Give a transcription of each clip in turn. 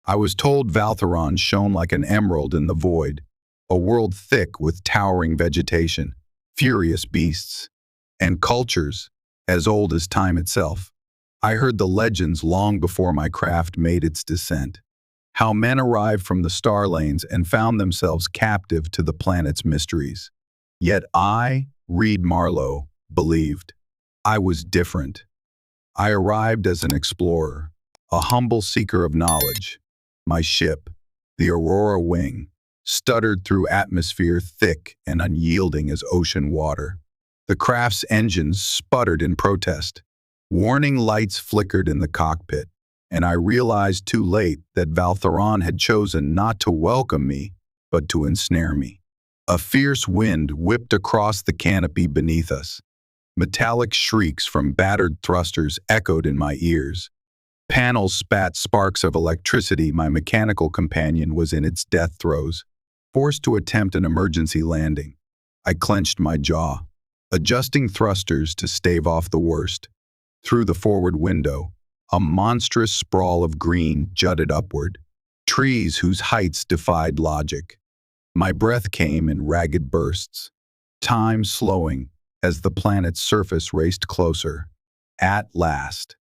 I was told Valtheron shone like an emerald in the void, a world thick with towering vegetation, furious beasts, and cultures as old as time itself. I heard the legends long before my craft made its descent, how men arrived from the star lanes and found themselves captive to the planet's mysteries. Yet I, Reid Marlowe, believed. I was different. I arrived as an explorer, a humble seeker of knowledge. My ship, the Aurora Wing, stuttered through atmosphere thick and unyielding as ocean water. The craft's engines sputtered in protest. Warning lights flickered in the cockpit, and I realized too late that Valtheron had chosen not to welcome me, but to ensnare me. A fierce wind whipped across the canopy beneath us. Metallic shrieks from battered thrusters echoed in my ears. Panels spat sparks of electricity. My mechanical companion was in its death throes, forced to attempt an emergency landing. I clenched my jaw, adjusting thrusters to stave off the worst. Through the forward window, a monstrous sprawl of green jutted upward, trees whose heights defied logic. My breath came in ragged bursts, time slowing as the planet's surface raced closer. At last,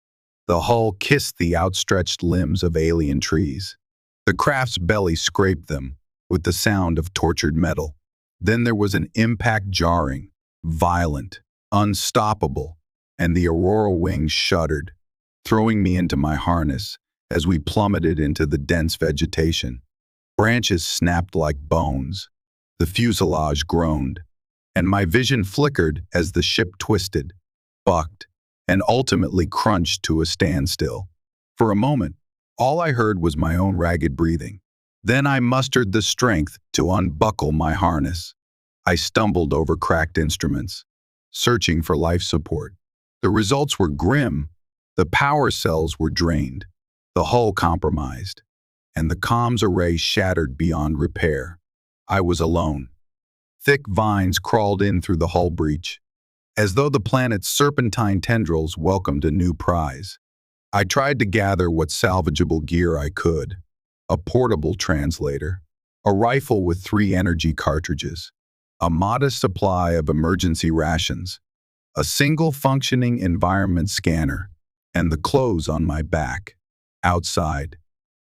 the hull kissed the outstretched limbs of alien trees. The craft's belly scraped them with the sound of tortured metal. Then there was an impact jarring, violent, unstoppable, and the Aurora Wing shuddered, throwing me into my harness as we plummeted into the dense vegetation. Branches snapped like bones. The fuselage groaned, and my vision flickered as the ship twisted, bucked, and ultimately crunched to a standstill. For a moment, all I heard was my own ragged breathing. Then I mustered the strength to unbuckle my harness. I stumbled over cracked instruments, searching for life support. The results were grim. The power cells were drained, the hull compromised, and the comms array shattered beyond repair. I was alone. Thick vines crawled in through the hull breach, as though the planet's serpentine tendrils welcomed a new prize. I tried to gather what salvageable gear I could: a portable translator, a rifle with 3 energy cartridges, a modest supply of emergency rations, a single functioning environment scanner, and the clothes on my back. Outside,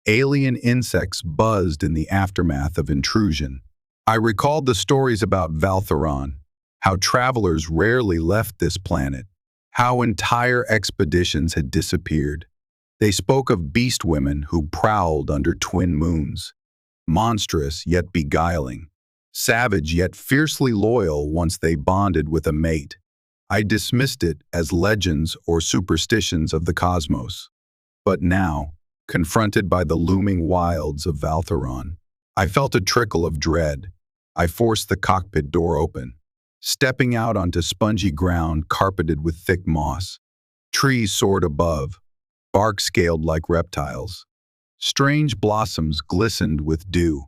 alien insects buzzed in the aftermath of intrusion. I recalled the stories about Valtheron, how travelers rarely left this planet, how entire expeditions had disappeared. They spoke of beast women who prowled under twin moons, monstrous yet beguiling, savage yet fiercely loyal once they bonded with a mate. I dismissed it as legends or superstitions of the cosmos. But now, confronted by the looming wilds of Valtheron, I felt a trickle of dread. I forced the cockpit door open, stepping out onto spongy ground carpeted with thick moss. Trees soared above, bark scaled like reptiles. Strange blossoms glistened with dew.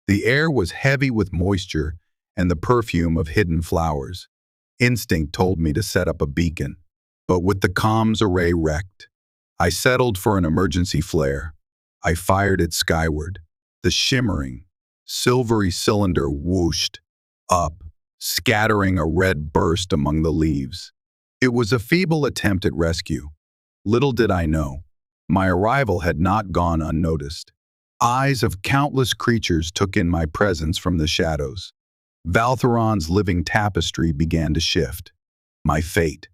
The air was heavy with moisture and the perfume of hidden flowers. Instinct told me to set up a beacon, but with the comms array wrecked, I settled for an emergency flare. I fired it skyward. The shimmering, silvery cylinder whooshed up, scattering a red burst among the leaves. It was a feeble attempt at rescue. Little did I know, my arrival had not gone unnoticed. Eyes of countless creatures took in my presence from the shadows. Valtheron's living tapestry began to shift. My fate,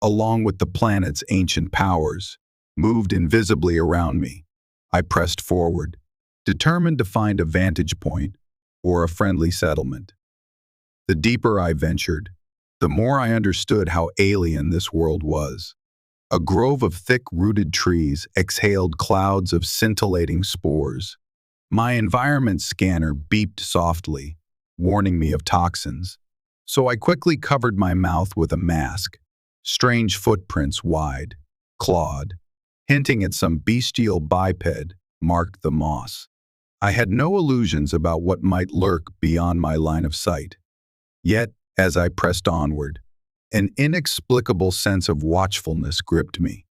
along with the planet's ancient powers, moved invisibly around me. I pressed forward, determined to find a vantage point or a friendly settlement. The deeper I ventured, the more I understood how alien this world was. A grove of thick-rooted trees exhaled clouds of scintillating spores. My environment scanner beeped softly, warning me of toxins, so I quickly covered my mouth with a mask. Strange footprints wide, clawed, hinting at some bestial biped, marked the moss. I had no illusions about what might lurk beyond my line of sight. Yet, as I pressed onward, an inexplicable sense of watchfulness gripped me.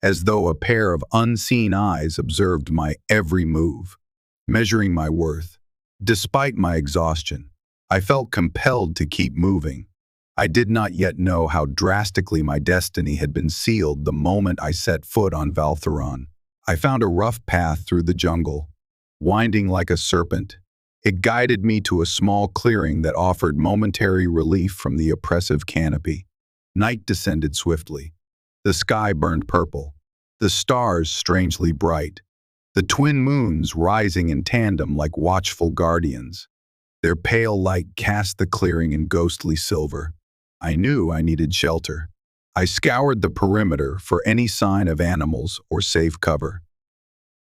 as though a pair of unseen eyes observed my every move, measuring my worth. Despite my exhaustion, I felt compelled to keep moving. I did not yet know how drastically my destiny had been sealed the moment I set foot on Valtheron. I found a rough path through the jungle, winding like a serpent. It guided me to a small clearing that offered momentary relief from the oppressive canopy. Night descended swiftly. The sky burned purple, the stars strangely bright, the twin moons rising in tandem like watchful guardians. Their pale light cast the clearing in ghostly silver. I knew I needed shelter. I scoured the perimeter for any sign of animals or safe cover.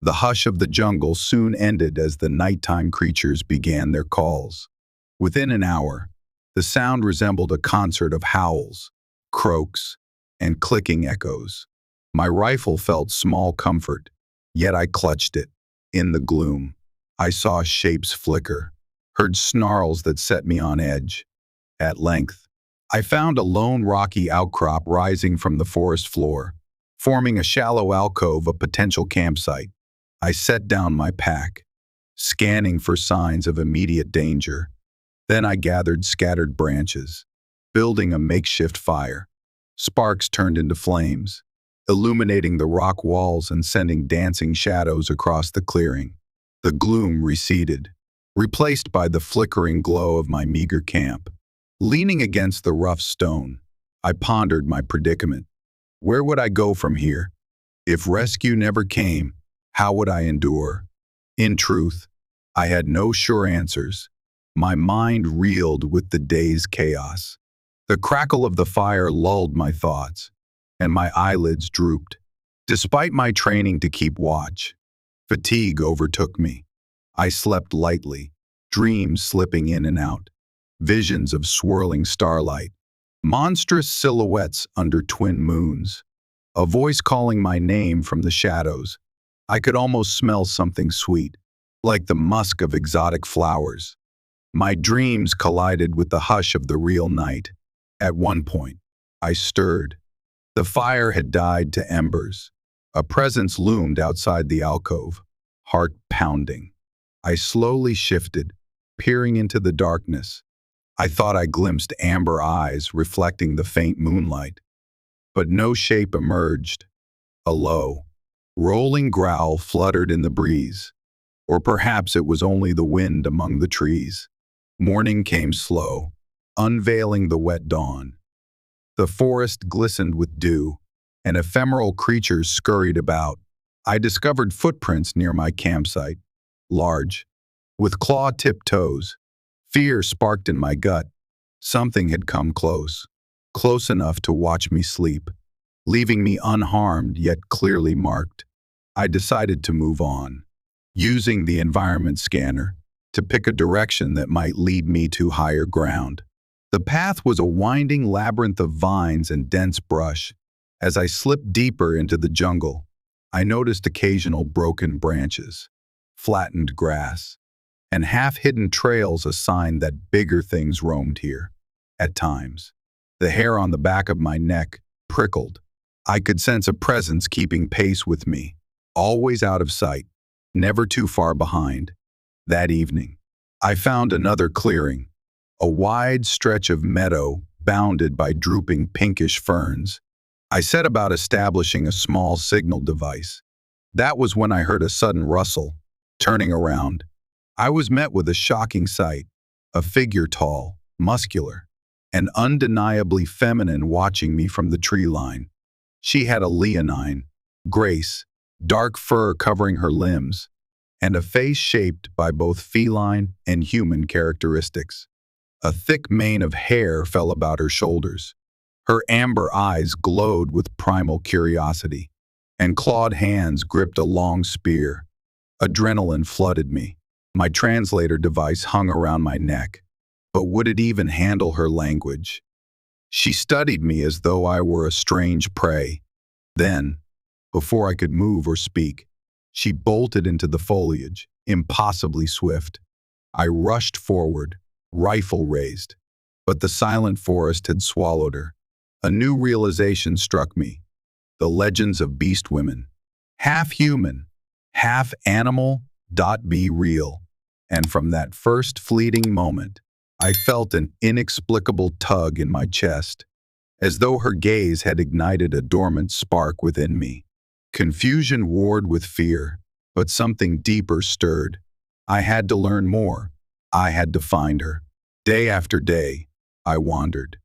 The hush of the jungle soon ended as the nighttime creatures began their calls. Within an hour, the sound resembled a concert of howls, croaks, and clicking echoes. My rifle felt small comfort, yet I clutched it. In the gloom, I saw shapes flicker, heard snarls that set me on edge. At length, I found a lone rocky outcrop rising from the forest floor, forming a shallow alcove, a potential campsite. I set down my pack, scanning for signs of immediate danger. Then I gathered scattered branches, building a makeshift fire. Sparks turned into flames, illuminating the rock walls and sending dancing shadows across the clearing. The gloom receded, replaced by the flickering glow of my meager camp. Leaning against the rough stone, I pondered my predicament. Where would I go from here? If rescue never came, how would I endure? In truth, I had no sure answers. My mind reeled with the day's chaos. The crackle of the fire lulled my thoughts, and my eyelids drooped. Despite my training to keep watch, fatigue overtook me. I slept lightly, dreams slipping in and out, visions of swirling starlight, monstrous silhouettes under twin moons, a voice calling my name from the shadows. I could almost smell something sweet, like the musk of exotic flowers. My dreams collided with the hush of the real night. At one point, I stirred. The fire had died to embers. A presence loomed outside the alcove, heart pounding. I slowly shifted, peering into the darkness. I thought I glimpsed amber eyes reflecting the faint moonlight. But no shape emerged. A low, rolling growl fluttered in the breeze. Or perhaps it was only the wind among the trees. Morning came slow, unveiling the wet dawn. The forest glistened with dew, and ephemeral creatures scurried about. I discovered footprints near my campsite, large, with claw-tipped toes. Fear sparked in my gut. Something had come close, close enough to watch me sleep, leaving me unharmed yet clearly marked. I decided to move on, using the environment scanner to pick a direction that might lead me to higher ground. The path was a winding labyrinth of vines and dense brush. As I slipped deeper into the jungle, I noticed occasional broken branches, flattened grass, and half-hidden trails, a sign that bigger things roamed here. At times, the hair on the back of my neck prickled. I could sense a presence keeping pace with me, always out of sight, never too far behind. That evening, I found another clearing, a wide stretch of meadow bounded by drooping pinkish ferns. I set about establishing a small signal device. That was when I heard a sudden rustle. Turning around, I was met with a shocking sight, a figure tall, muscular, and undeniably feminine watching me from the tree line. She had a leonine grace, dark fur covering her limbs, and a face shaped by both feline and human characteristics. A thick mane of hair fell about her shoulders. Her amber eyes glowed with primal curiosity, and clawed hands gripped a long spear. Adrenaline flooded me. My translator device hung around my neck, but would it even handle her language? She studied me as though I were a strange prey. Then, before I could move or speak, she bolted into the foliage, impossibly swift. I rushed forward, rifle raised, but the silent forest had swallowed her. A new realization struck me. The legends of beast women. Half human, half animal. Be real. And from that first fleeting moment, I felt an inexplicable tug in my chest, as though her gaze had ignited a dormant spark within me. Confusion warred with fear, but something deeper stirred. I had to learn more. I had to find her. Day after day, I wandered,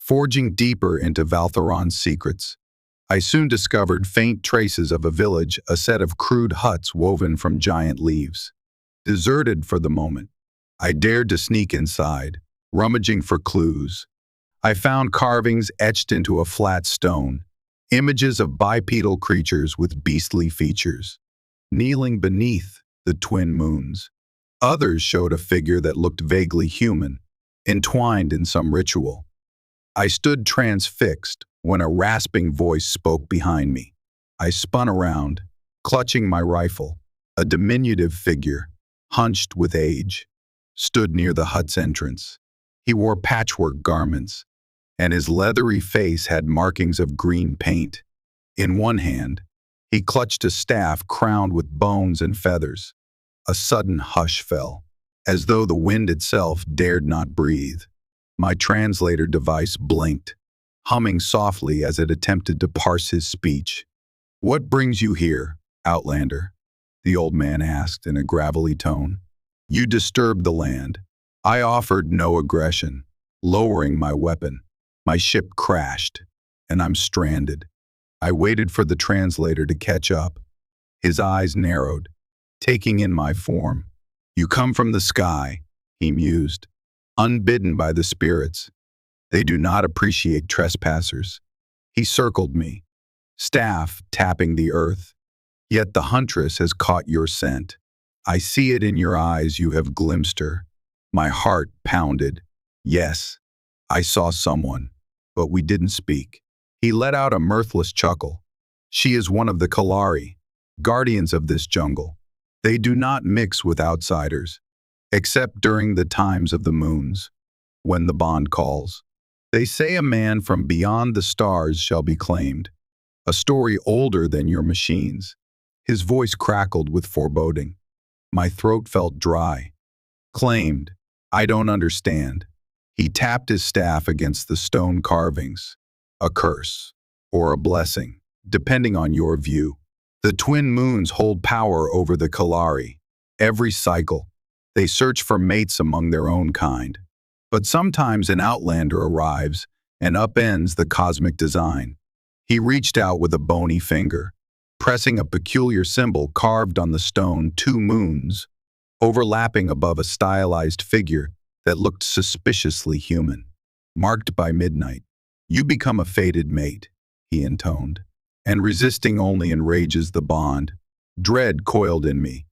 forging deeper into Valtheron's secrets. I soon discovered faint traces of a village, a set of crude huts woven from giant leaves. Deserted for the moment, I dared to sneak inside, rummaging for clues. I found carvings etched into a flat stone, images of bipedal creatures with beastly features, kneeling beneath the twin moons. Others showed a figure that looked vaguely human, entwined in some ritual. I stood transfixed when a rasping voice spoke behind me. I spun around, clutching my rifle. A diminutive figure, hunched with age, stood near the hut's entrance. He wore patchwork garments, and his leathery face had markings of green paint. In one hand, he clutched a staff crowned with bones and feathers. A sudden hush fell, as though the wind itself dared not breathe. My translator device blinked, humming softly as it attempted to parse his speech. "What brings you here, Outlander?" the old man asked in a gravelly tone. "You disturbed the land." I offered no aggression, lowering my weapon. My ship crashed, and I'm stranded. I waited for the translator to catch up. His eyes narrowed, taking in my form. "You come from the sky," he mused, "unbidden by the spirits. They do not appreciate trespassers." He circled me, staff tapping the earth. "Yet the Huntress has caught your scent. I see it in your eyes. You have glimpsed her." My heart pounded. Yes, I saw someone, but we didn't speak. He let out a mirthless chuckle. "She is one of the Kalari, guardians of this jungle. They do not mix with outsiders, except during the times of the moons, when the bond calls. They say a man from beyond the stars shall be claimed, a story older than your machines." His voice crackled with foreboding. My throat felt dry. "Claimed? I don't understand." He tapped his staff against the stone carvings. "A curse, or a blessing, depending on your view. The twin moons hold power over the Kalari. Every cycle, they search for mates among their own kind. But sometimes an outlander arrives and upends the cosmic design." He reached out with a bony finger, pressing a peculiar symbol carved on the stone, two moons, overlapping above a stylized figure that looked suspiciously human. "Marked by midnight, you become a fated mate," he intoned, "and resisting only enrages the bond." Dread coiled in me.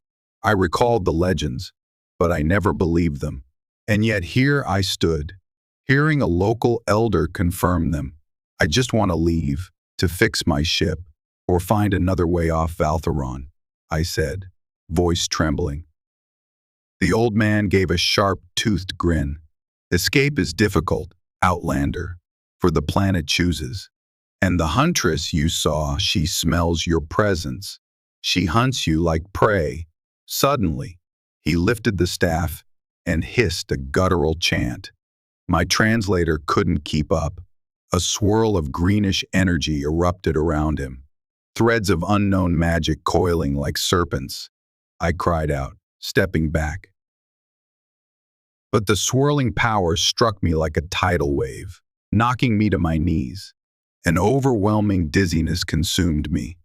I recalled the legends, but I never believed them. And yet here I stood, hearing a local elder confirm them. "I just want to leave, to fix my ship, or find another way off Valtheron," I said, voice trembling. The old man gave a sharp-toothed grin. "Escape is difficult, Outlander, for the planet chooses. And the Huntress you saw, she smells your presence. She hunts you like prey." Suddenly, he lifted the staff and hissed a guttural chant. My translator couldn't keep up. A swirl of greenish energy erupted around him, threads of unknown magic coiling like serpents. I cried out, stepping back. But the swirling power struck me like a tidal wave, knocking me to my knees. An overwhelming dizziness consumed me.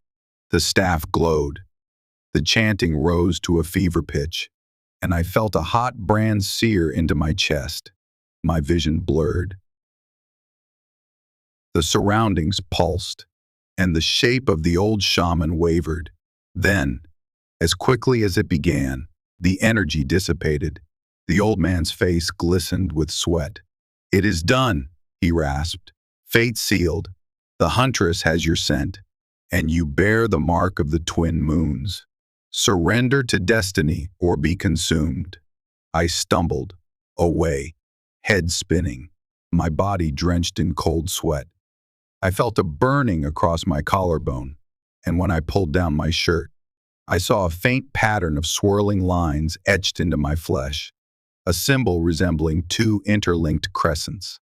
The staff glowed. The chanting rose to a fever pitch, and I felt a hot brand sear into my chest. My vision blurred. The surroundings pulsed, and the shape of the old shaman wavered. Then, as quickly as it began, the energy dissipated. The old man's face glistened with sweat. "It is done," he rasped. "Fate sealed. The Huntress has your scent, and you bear the mark of the twin moons. Surrender to destiny or be consumed." I stumbled, away, head spinning, my body drenched in cold sweat. I felt a burning across my collarbone, and when I pulled down my shirt, I saw a faint pattern of swirling lines etched into my flesh, a symbol resembling two interlinked crescents.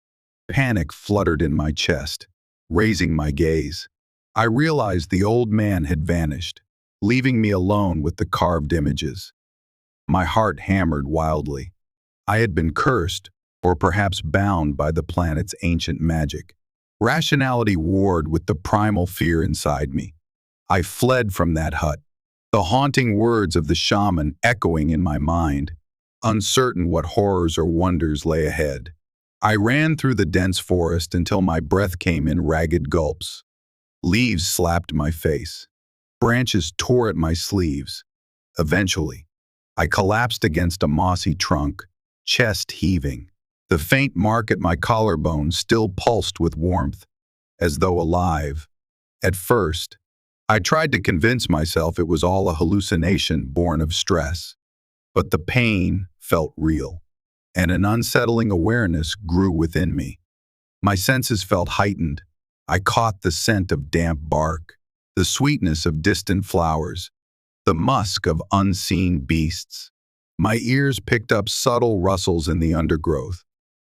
Panic fluttered in my chest, raising my gaze. I realized the old man had vanished, leaving me alone with the carved images. My heart hammered wildly. I had been cursed, or perhaps bound by the planet's ancient magic. Rationality warred with the primal fear inside me. I fled from that hut, the haunting words of the shaman echoing in my mind, uncertain what horrors or wonders lay ahead. I ran through the dense forest until my breath came in ragged gulps. Leaves slapped my face. Branches tore at my sleeves. Eventually, I collapsed against a mossy trunk, chest heaving. The faint mark at my collarbone still pulsed with warmth, as though alive. At first, I tried to convince myself it was all a hallucination born of stress. But the pain felt real, and an unsettling awareness grew within me. My senses felt heightened. I caught the scent of damp bark, the sweetness of distant flowers, the musk of unseen beasts. My ears picked up subtle rustles in the undergrowth.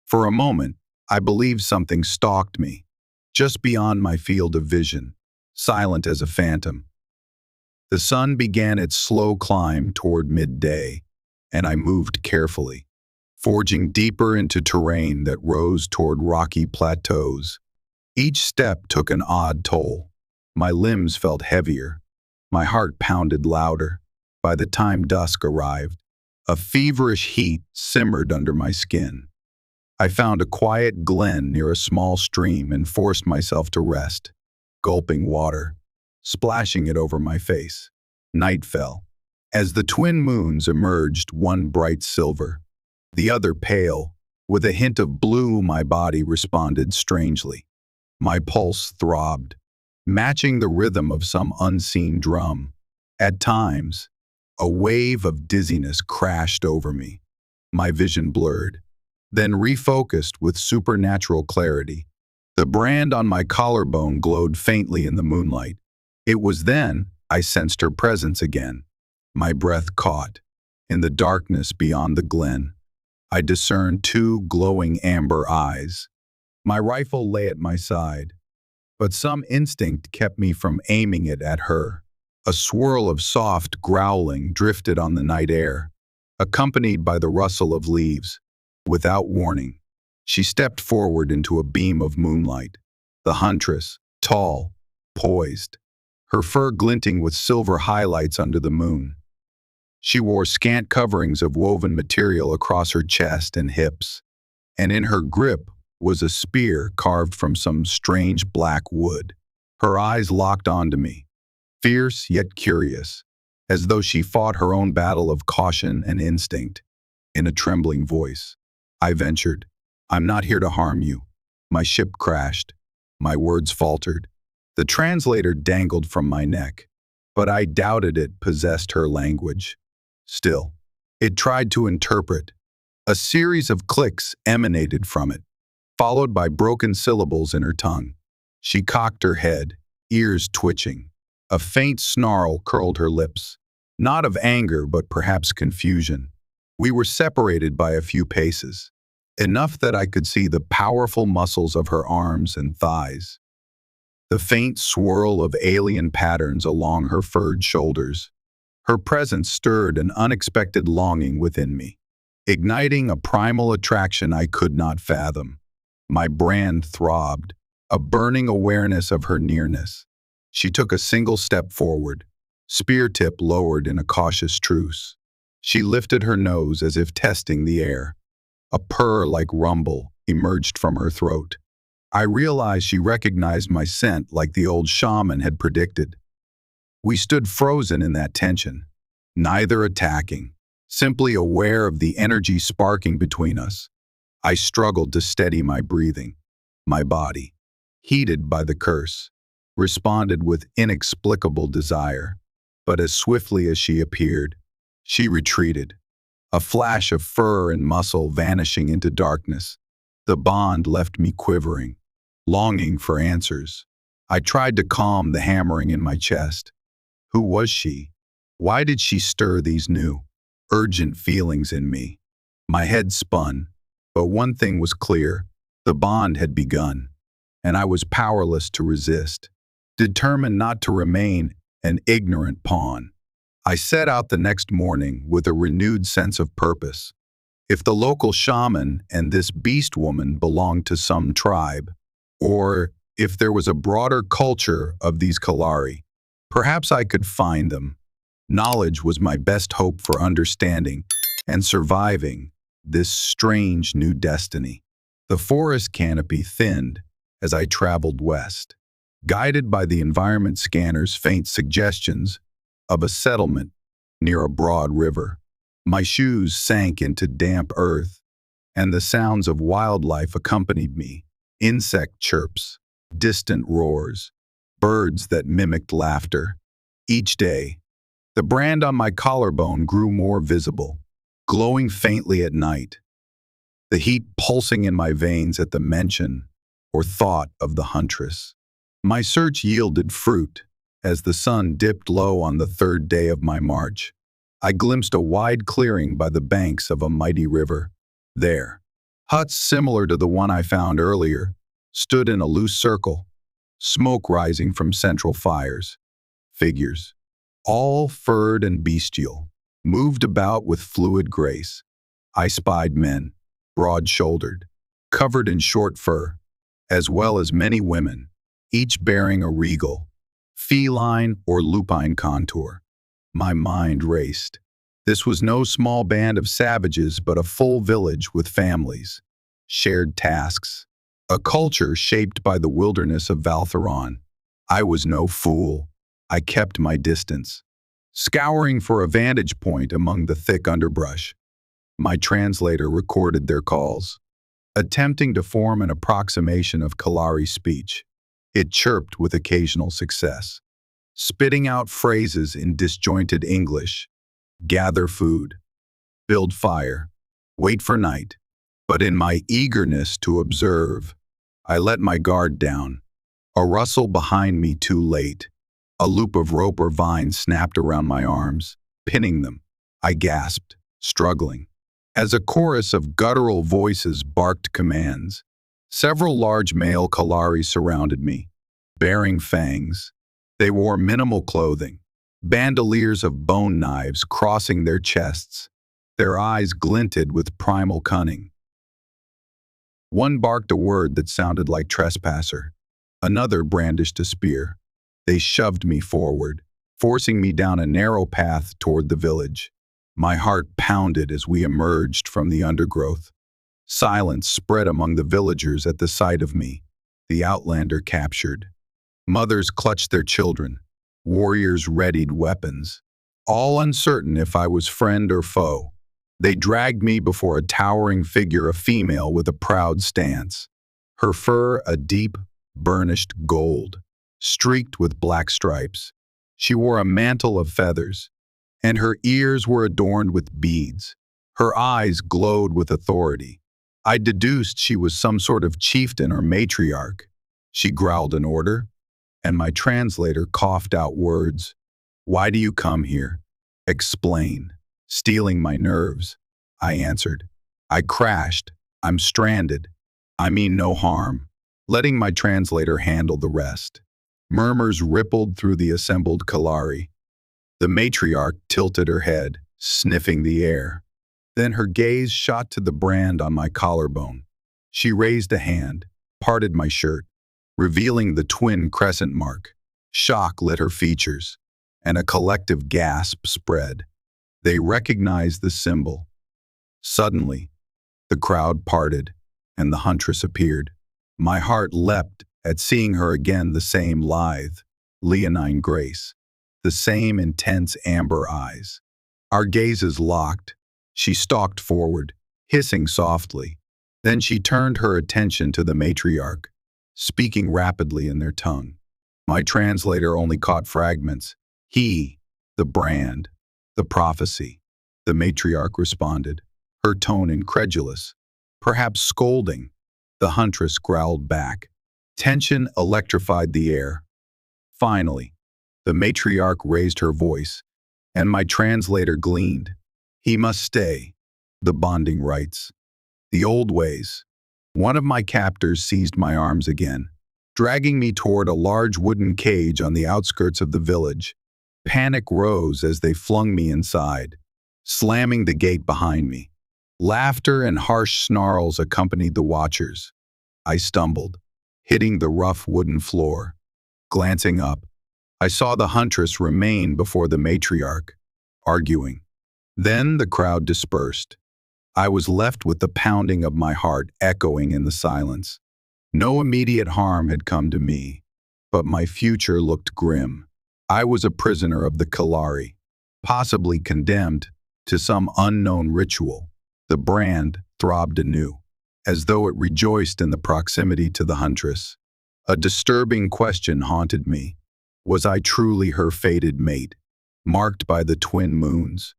For a moment, I believed something stalked me, just beyond my field of vision, silent as a phantom. The sun began its slow climb toward midday, and I moved carefully, forging deeper into terrain that rose toward rocky plateaus. Each step took an odd toll. My limbs felt heavier. My heart pounded louder. By the time dusk arrived, a feverish heat simmered under my skin. I found a quiet glen near a small stream and forced myself to rest, gulping water, splashing it over my face. Night fell. As the twin moons emerged, one bright silver, the other pale, with a hint of blue, my body responded strangely. My pulse throbbed, matching the rhythm of some unseen drum. At times, a wave of dizziness crashed over me. My vision blurred, then refocused with supernatural clarity. The brand on my collarbone glowed faintly in the moonlight. It was then I sensed her presence again. My breath caught. In the darkness beyond the glen, I discerned two glowing amber eyes. My rifle lay at my side, but some instinct kept me from aiming it at her. A swirl of soft growling drifted on the night air, accompanied by the rustle of leaves. Without warning, she stepped forward into a beam of moonlight. The huntress, tall, poised, her fur glinting with silver highlights under the moon. She wore scant coverings of woven material across her chest and hips, and in her grip was a spear carved from some strange black wood. Her eyes locked onto me, fierce yet curious, as though she fought her own battle of caution and instinct. In a trembling voice, I ventured, "I'm not here to harm you." My ship crashed. My words faltered. The translator dangled from my neck, but I doubted it possessed her language. Still, it tried to interpret. A series of clicks emanated from it, followed by broken syllables in her tongue. She cocked her head, ears twitching. A faint snarl curled her lips, not of anger but perhaps confusion. We were separated by a few paces, enough that I could see the powerful muscles of her arms and thighs, the faint swirl of alien patterns along her furred shoulders. Her presence stirred an unexpected longing within me, igniting a primal attraction I could not fathom. My brand throbbed, a burning awareness of her nearness. She took a single step forward, spear tip lowered in a cautious truce. She lifted her nose as if testing the air. A purr like rumble emerged from her throat. I realized she recognized my scent like the old shaman had predicted. We stood frozen in that tension, neither attacking, simply aware of the energy sparking between us. I struggled to steady my breathing. My body, heated by the curse, responded with inexplicable desire. But as swiftly as she appeared, she retreated, a flash of fur and muscle vanishing into darkness. The bond left me quivering, longing for answers. I tried to calm the hammering in my chest. Who was she? Why did she stir these new, urgent feelings in me? My head spun, but one thing was clear. The bond had begun, and I was powerless to resist, determined not to remain an ignorant pawn. I set out the next morning with a renewed sense of purpose. If the local shaman and this beast woman belonged to some tribe, or if there was a broader culture of these Kalari, perhaps I could find them. Knowledge was my best hope for understanding and surviving this strange new destiny. The forest canopy thinned as I traveled west, guided by the environment scanner's faint suggestions of a settlement near a broad river. My shoes sank into damp earth, and the sounds of wildlife accompanied me. Insect chirps, distant roars, birds that mimicked laughter. Each day, the brand on my collarbone grew more visible, glowing faintly at night, the heat pulsing in my veins at the mention or thought of the Huntress. My search yielded fruit. As the sun dipped low on the third day of my march, I glimpsed a wide clearing by the banks of a mighty river. There, huts similar to the one I found earlier stood in a loose circle, smoke rising from central fires. Figures, all furred and bestial, moved about with fluid grace. I spied men, broad-shouldered, covered in short fur, as well as many women, each bearing a regal, feline or lupine contour. My mind raced. This was no small band of savages, but a full village with families, shared tasks, a culture shaped by the wilderness of Valtheron. I was no fool. I kept my distance, scouring for a vantage point among the thick underbrush. My translator recorded their calls, attempting to form an approximation of Kalari speech. It chirped with occasional success, spitting out phrases in disjointed English. Gather food, build fire, wait for night. But in my eagerness to observe, I let my guard down. A rustle behind me too late. A loop of rope or vine snapped around my arms, pinning them. I gasped, struggling. As a chorus of guttural voices barked commands, several large male Kalari surrounded me, bearing fangs. They wore minimal clothing, bandoliers of bone knives crossing their chests. Their eyes glinted with primal cunning. One barked a word that sounded like trespasser. Another brandished a spear. They shoved me forward, forcing me down a narrow path toward the village. My heart pounded as we emerged from the undergrowth. Silence spread among the villagers at the sight of me, the outlander captured. Mothers clutched their children. Warriors readied weapons, all uncertain if I was friend or foe. They dragged me before a towering figure, a female with a proud stance. Her fur a deep, burnished gold, streaked with black stripes. She wore a mantle of feathers, and her ears were adorned with beads. Her eyes glowed with authority. I deduced she was some sort of chieftain or matriarch. She growled an order, and my translator coughed out words. "Why do you come here?" "Explain." Stealing my nerves, I answered. "I crashed. I'm stranded. I mean no harm," letting my translator handle the rest. Murmurs rippled through the assembled Kalari. The matriarch tilted her head, sniffing the air. Then her gaze shot to the brand on my collarbone. She raised a hand, parted my shirt, revealing the twin crescent mark. Shock lit her features, and a collective gasp spread. They recognized the symbol. Suddenly, the crowd parted, and the Huntress appeared. My heart leapt at seeing her again, the same lithe, leonine grace, the same intense amber eyes. Our gazes locked. She stalked forward, hissing softly. Then she turned her attention to the matriarch, speaking rapidly in their tongue. My translator only caught fragments. "He, the brand, the prophecy," the matriarch responded, her tone incredulous, perhaps scolding. The Huntress growled back. Tension electrified the air. Finally, the matriarch raised her voice, and my translator gleaned. He must stay, the bonding rites. The old ways. One of my captors seized my arms again, dragging me toward a large wooden cage on the outskirts of the village. Panic rose as they flung me inside, slamming the gate behind me. Laughter and harsh snarls accompanied the watchers. I stumbled, hitting the rough wooden floor. Glancing up, I saw the Huntress remain before the matriarch, arguing. Then the crowd dispersed. I was left with the pounding of my heart echoing in the silence. No immediate harm had come to me, but my future looked grim. I was a prisoner of the Kalari, possibly condemned to some unknown ritual. The brand throbbed anew, as though it rejoiced in the proximity to the Huntress. A disturbing question haunted me. Was I truly her fated mate, marked by the twin moons,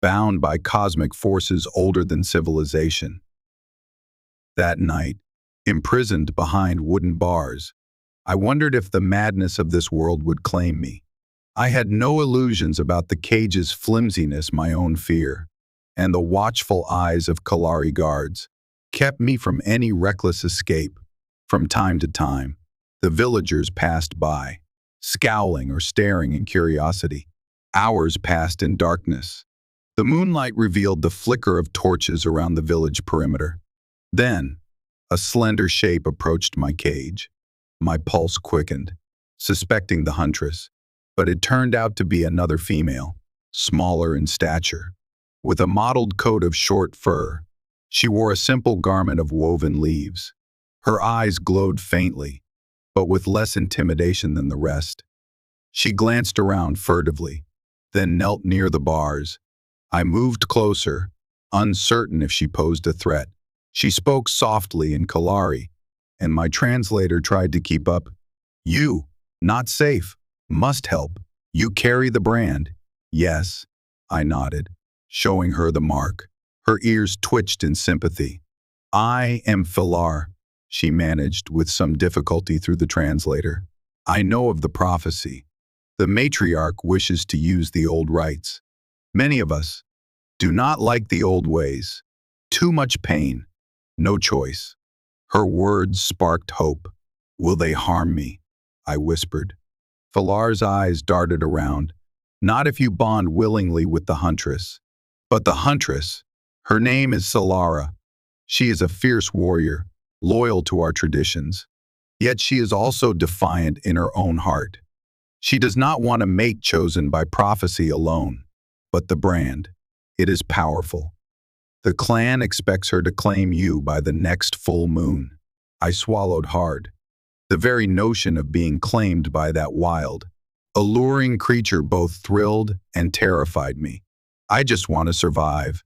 bound by cosmic forces older than civilization? That night, imprisoned behind wooden bars, I wondered if the madness of this world would claim me. I had no illusions about the cage's flimsiness, my own fear, and the watchful eyes of Kalari guards kept me from any reckless escape. From time to time, the villagers passed by, scowling or staring in curiosity. Hours passed in darkness. The moonlight revealed the flicker of torches around the village perimeter. Then, a slender shape approached my cage. My pulse quickened, suspecting the Huntress, but it turned out to be another female, smaller in stature, with a mottled coat of short fur. She wore a simple garment of woven leaves. Her eyes glowed faintly, but with less intimidation than the rest. She glanced around furtively, then knelt near the bars. I moved closer, uncertain if she posed a threat. She spoke softly in Kalari, and my translator tried to keep up. "You, not safe, must help. You carry the brand." "Yes," I nodded, showing her the mark. Her ears twitched in sympathy. "I am Filar," she managed with some difficulty through the translator. "I know of the prophecy. The matriarch wishes to use the old rites. Many of us do not like the old ways. Too much pain. No choice." Her words sparked hope. "Will they harm me?" I whispered. Filar's eyes darted around. "Not if you bond willingly with the Huntress." "But the Huntress, her name is Solara. She is a fierce warrior, loyal to our traditions. Yet she is also defiant in her own heart. She does not want a mate chosen by prophecy alone, but the brand. It is powerful. The clan expects her to claim you by the next full moon." I swallowed hard. The very notion of being claimed by that wild, alluring creature both thrilled and terrified me. I just want to survive.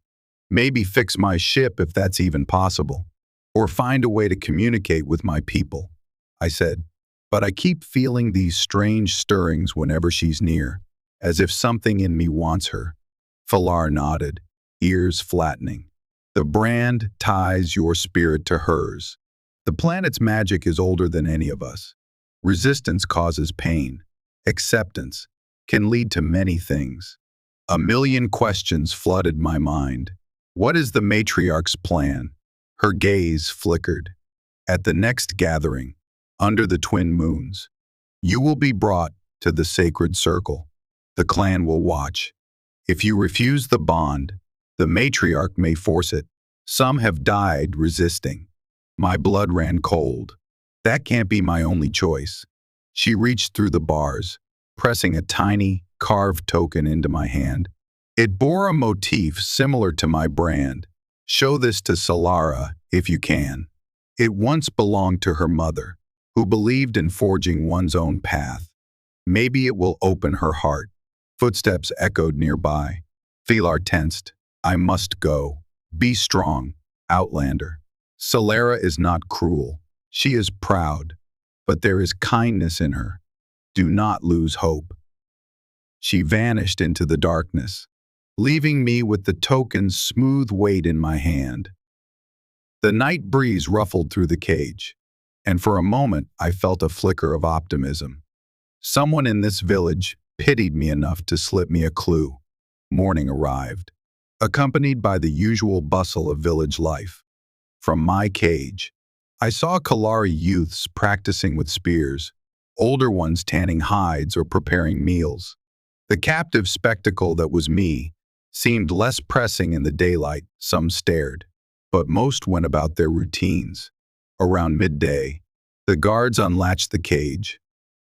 Maybe fix my ship if that's even possible. Or find a way to communicate with my people, I said. But I keep feeling these strange stirrings whenever she's near, as if something in me wants her. Filar nodded, ears flattening. "The brand ties your spirit to hers. The planet's magic is older than any of us. Resistance causes pain. Acceptance can lead to many things." A million questions flooded my mind. What is the matriarch's plan? Her gaze flickered. "At the next gathering, under the twin moons, you will be brought to the sacred circle. The clan will watch. If you refuse the bond, the matriarch may force it. Some have died resisting." My blood ran cold. That can't be my only choice. She reached through the bars, pressing a tiny, carved token into my hand. It bore a motif similar to my brand. "Show this to Solara if you can." It once belonged to her mother, who believed in forging one's own path. Maybe it will open her heart. Footsteps echoed nearby. Filar tensed. "I must go. Be strong, Outlander. Solara is not cruel. She is proud, but there is kindness in her. Do not lose hope." She vanished into the darkness, leaving me with the token's smooth weight in my hand. The night breeze ruffled through the cage, and for a moment I felt a flicker of optimism. Someone in this village pitied me enough to slip me a clue. Morning arrived, accompanied by the usual bustle of village life. From my cage, I saw Kalari youths practicing with spears, older ones tanning hides or preparing meals. The captive spectacle that was me seemed less pressing in the daylight. Some stared, but most went about their routines. Around midday, the guards unlatched the cage.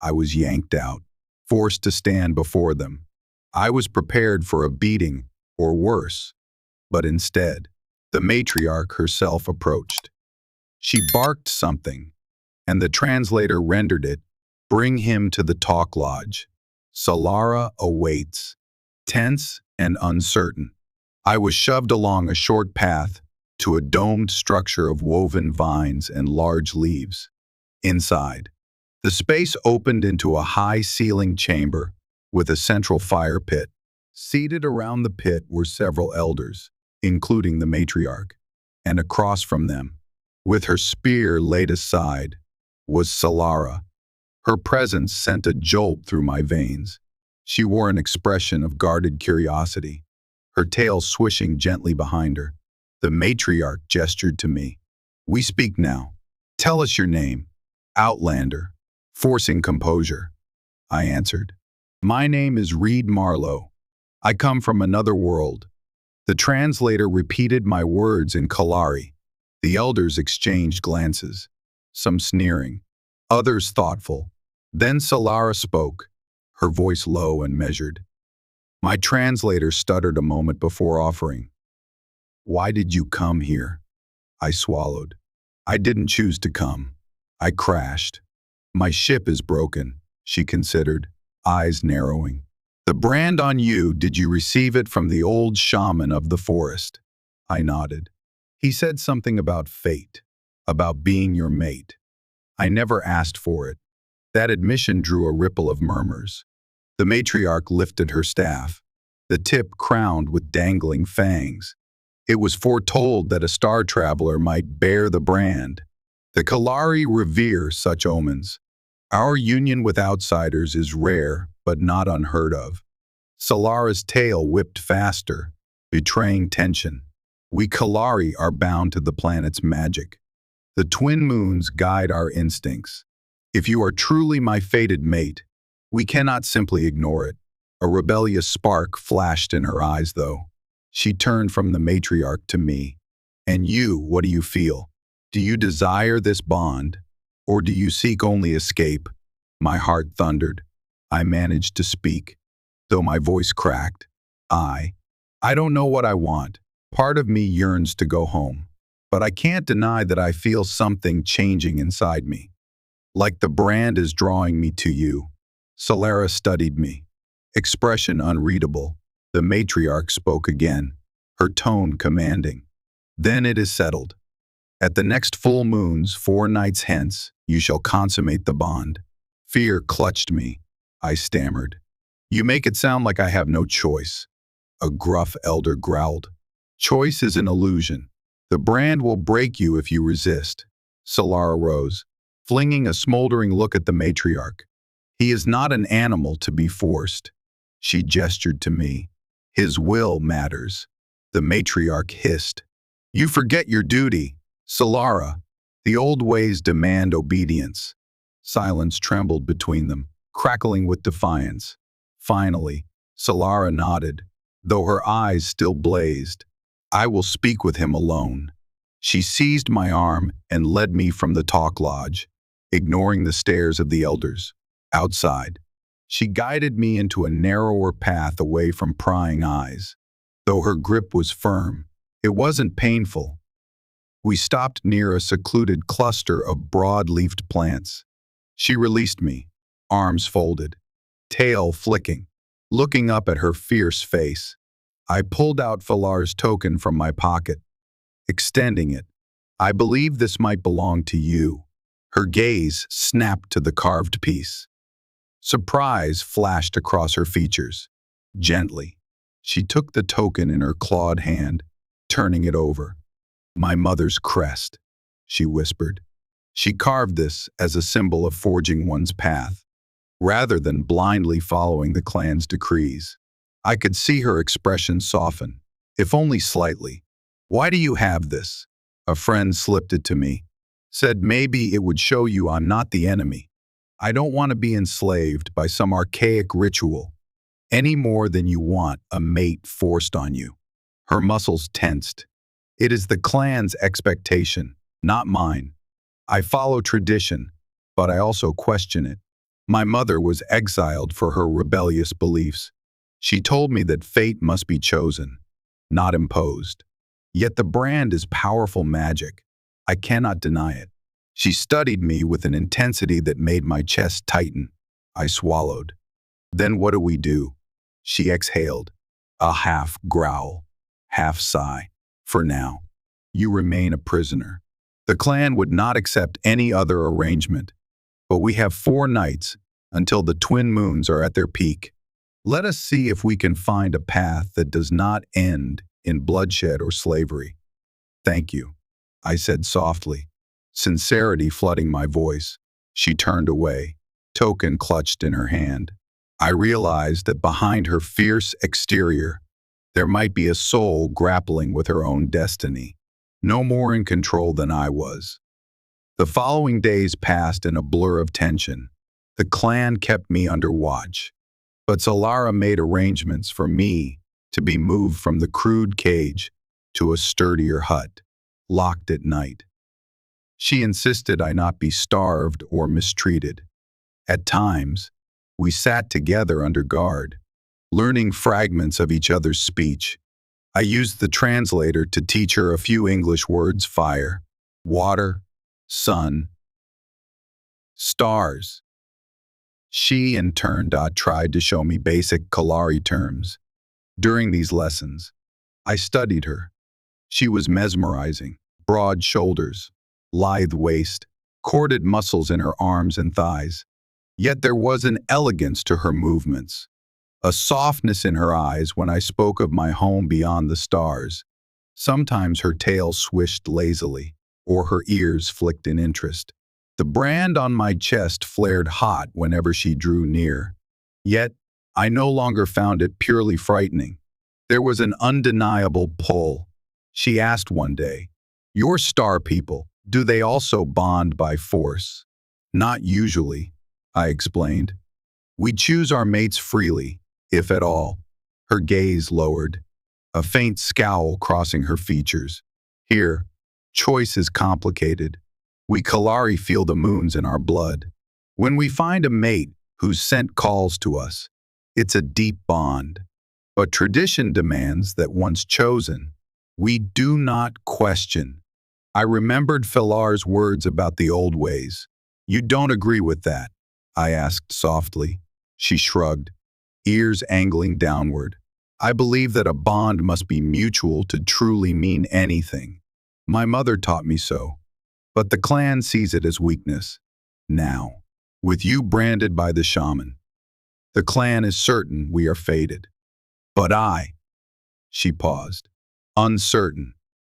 I was yanked out, forced to stand before them. I was prepared for a beating or worse, but instead, the matriarch herself approached. She barked something, and the translator rendered it, "Bring him to the talk lodge. Solara awaits." Tense and uncertain, I was shoved along a short path to a domed structure of woven vines and large leaves. Inside, the space opened into a high-ceilinged chamber with a central fire pit. Seated around the pit were several elders, including the matriarch, and across from them, with her spear laid aside, was Solara. Her presence sent a jolt through my veins. She wore an expression of guarded curiosity, her tail swishing gently behind her. The matriarch gestured to me. "We speak now. Tell us your name." "Outlander." Forcing composure, I answered. "My name is Reid Marlowe. I come from another world." The translator repeated my words in Kalari. The elders exchanged glances, some sneering, others thoughtful. Then Solara spoke, her voice low and measured. My translator stuttered a moment before offering. "Why did you come here?" I swallowed. "I didn't choose to come. I crashed." "My ship is broken," she considered, eyes narrowing. "The brand on you, did you receive it from the old shaman of the forest?" I nodded. "He said something about fate, about being your mate. I never asked for it." That admission drew a ripple of murmurs. The matriarch lifted her staff, the tip crowned with dangling fangs. It was foretold that a star traveler might bear the brand. The Kalari revere such omens. Our union with outsiders is rare, but not unheard of. Solara's tail whipped faster, betraying tension. We Kalari are bound to the planet's magic. The twin moons guide our instincts. If you are truly my fated mate, we cannot simply ignore it. A rebellious spark flashed in her eyes, though. She turned from the matriarch to me. "And you, what do you feel? Do you desire this bond, or do you seek only escape?" My heart thundered. I managed to speak, though my voice cracked. I don't know what I want. Part of me yearns to go home, but I can't deny that I feel something changing inside me. Like the brand is drawing me to you. Solara studied me, expression unreadable. The matriarch spoke again, her tone commanding. "Then it is settled. At the next full moons, 4 nights hence, you shall consummate the bond." Fear clutched me. I stammered. "You make it sound like I have no choice." A gruff elder growled. "Choice is an illusion. The brand will break you if you resist." Solara rose, flinging a smoldering look at the matriarch. "He is not an animal to be forced." She gestured to me. "His will matters." The matriarch hissed. "You forget your duty, Solara. The old ways demand obedience." Silence trembled between them, crackling with defiance. Finally, Solara nodded, though her eyes still blazed. "I will speak with him alone." She seized my arm and led me from the talk lodge, ignoring the stares of the elders. Outside, she guided me into a narrower path away from prying eyes. Though her grip was firm, it wasn't painful. We stopped near a secluded cluster of broad-leafed plants. She released me, arms folded, tail flicking, looking up at her fierce face. I pulled out Falar's token from my pocket, extending it. "I believe this might belong to you." Her gaze snapped to the carved piece. Surprise flashed across her features. Gently, she took the token in her clawed hand, turning it over. "My mother's crest," she whispered. She carved this as a symbol of forging one's path, rather than blindly following the clan's decrees. I could see her expression soften, if only slightly. "Why do you have this?" A friend slipped it to me, said maybe it would show you I'm not the enemy. I don't want to be enslaved by some archaic ritual, any more than you want a mate forced on you. Her muscles tensed. It is the clan's expectation, not mine. I follow tradition, but I also question it. My mother was exiled for her rebellious beliefs. She told me that fate must be chosen, not imposed. Yet the brand is powerful magic. I cannot deny it. She studied me with an intensity that made my chest tighten. I swallowed. "Then what do we do?" She exhaled, a half growl, half sigh. "For now, you remain a prisoner. The clan would not accept any other arrangement, but we have 4 nights until the twin moons are at their peak. Let us see if we can find a path that does not end in bloodshed or slavery." "Thank you," I said softly, sincerity flooding my voice. She turned away, token clutched in her hand. I realized that behind her fierce exterior, there might be a soul grappling with her own destiny, no more in control than I was. The following days passed in a blur of tension. The clan kept me under watch, but Solara made arrangements for me to be moved from the crude cage to a sturdier hut, locked at night. She insisted I not be starved or mistreated. At times, we sat together under guard, learning fragments of each other's speech. I used the translator to teach her a few English words: fire, water, sun, stars. She, in turn, tried to show me basic Kalari terms. During these lessons, I studied her. She was mesmerizing: broad shoulders, lithe waist, corded muscles in her arms and thighs. Yet there was an elegance to her movements, a softness in her eyes when I spoke of my home beyond the stars. Sometimes her tail swished lazily, or her ears flicked in interest. The brand on my chest flared hot whenever she drew near. Yet, I no longer found it purely frightening. There was an undeniable pull. She asked one day, "Your star people, do they also bond by force?" "Not usually," I explained. "We choose our mates freely, if at all." Her gaze lowered, a faint scowl crossing her features. "Here, choice is complicated. We Kalari feel the moons in our blood. When we find a mate whose scent calls to us, it's a deep bond. But tradition demands that once chosen, we do not question." I remembered Filar's words about the old ways. "You don't agree with that?" I asked softly. She shrugged, ears angling downward. "I believe that a bond must be mutual to truly mean anything. My mother taught me so. But the clan sees it as weakness. Now, with you branded by the shaman, the clan is certain we are fated. But I," she paused, "uncertain.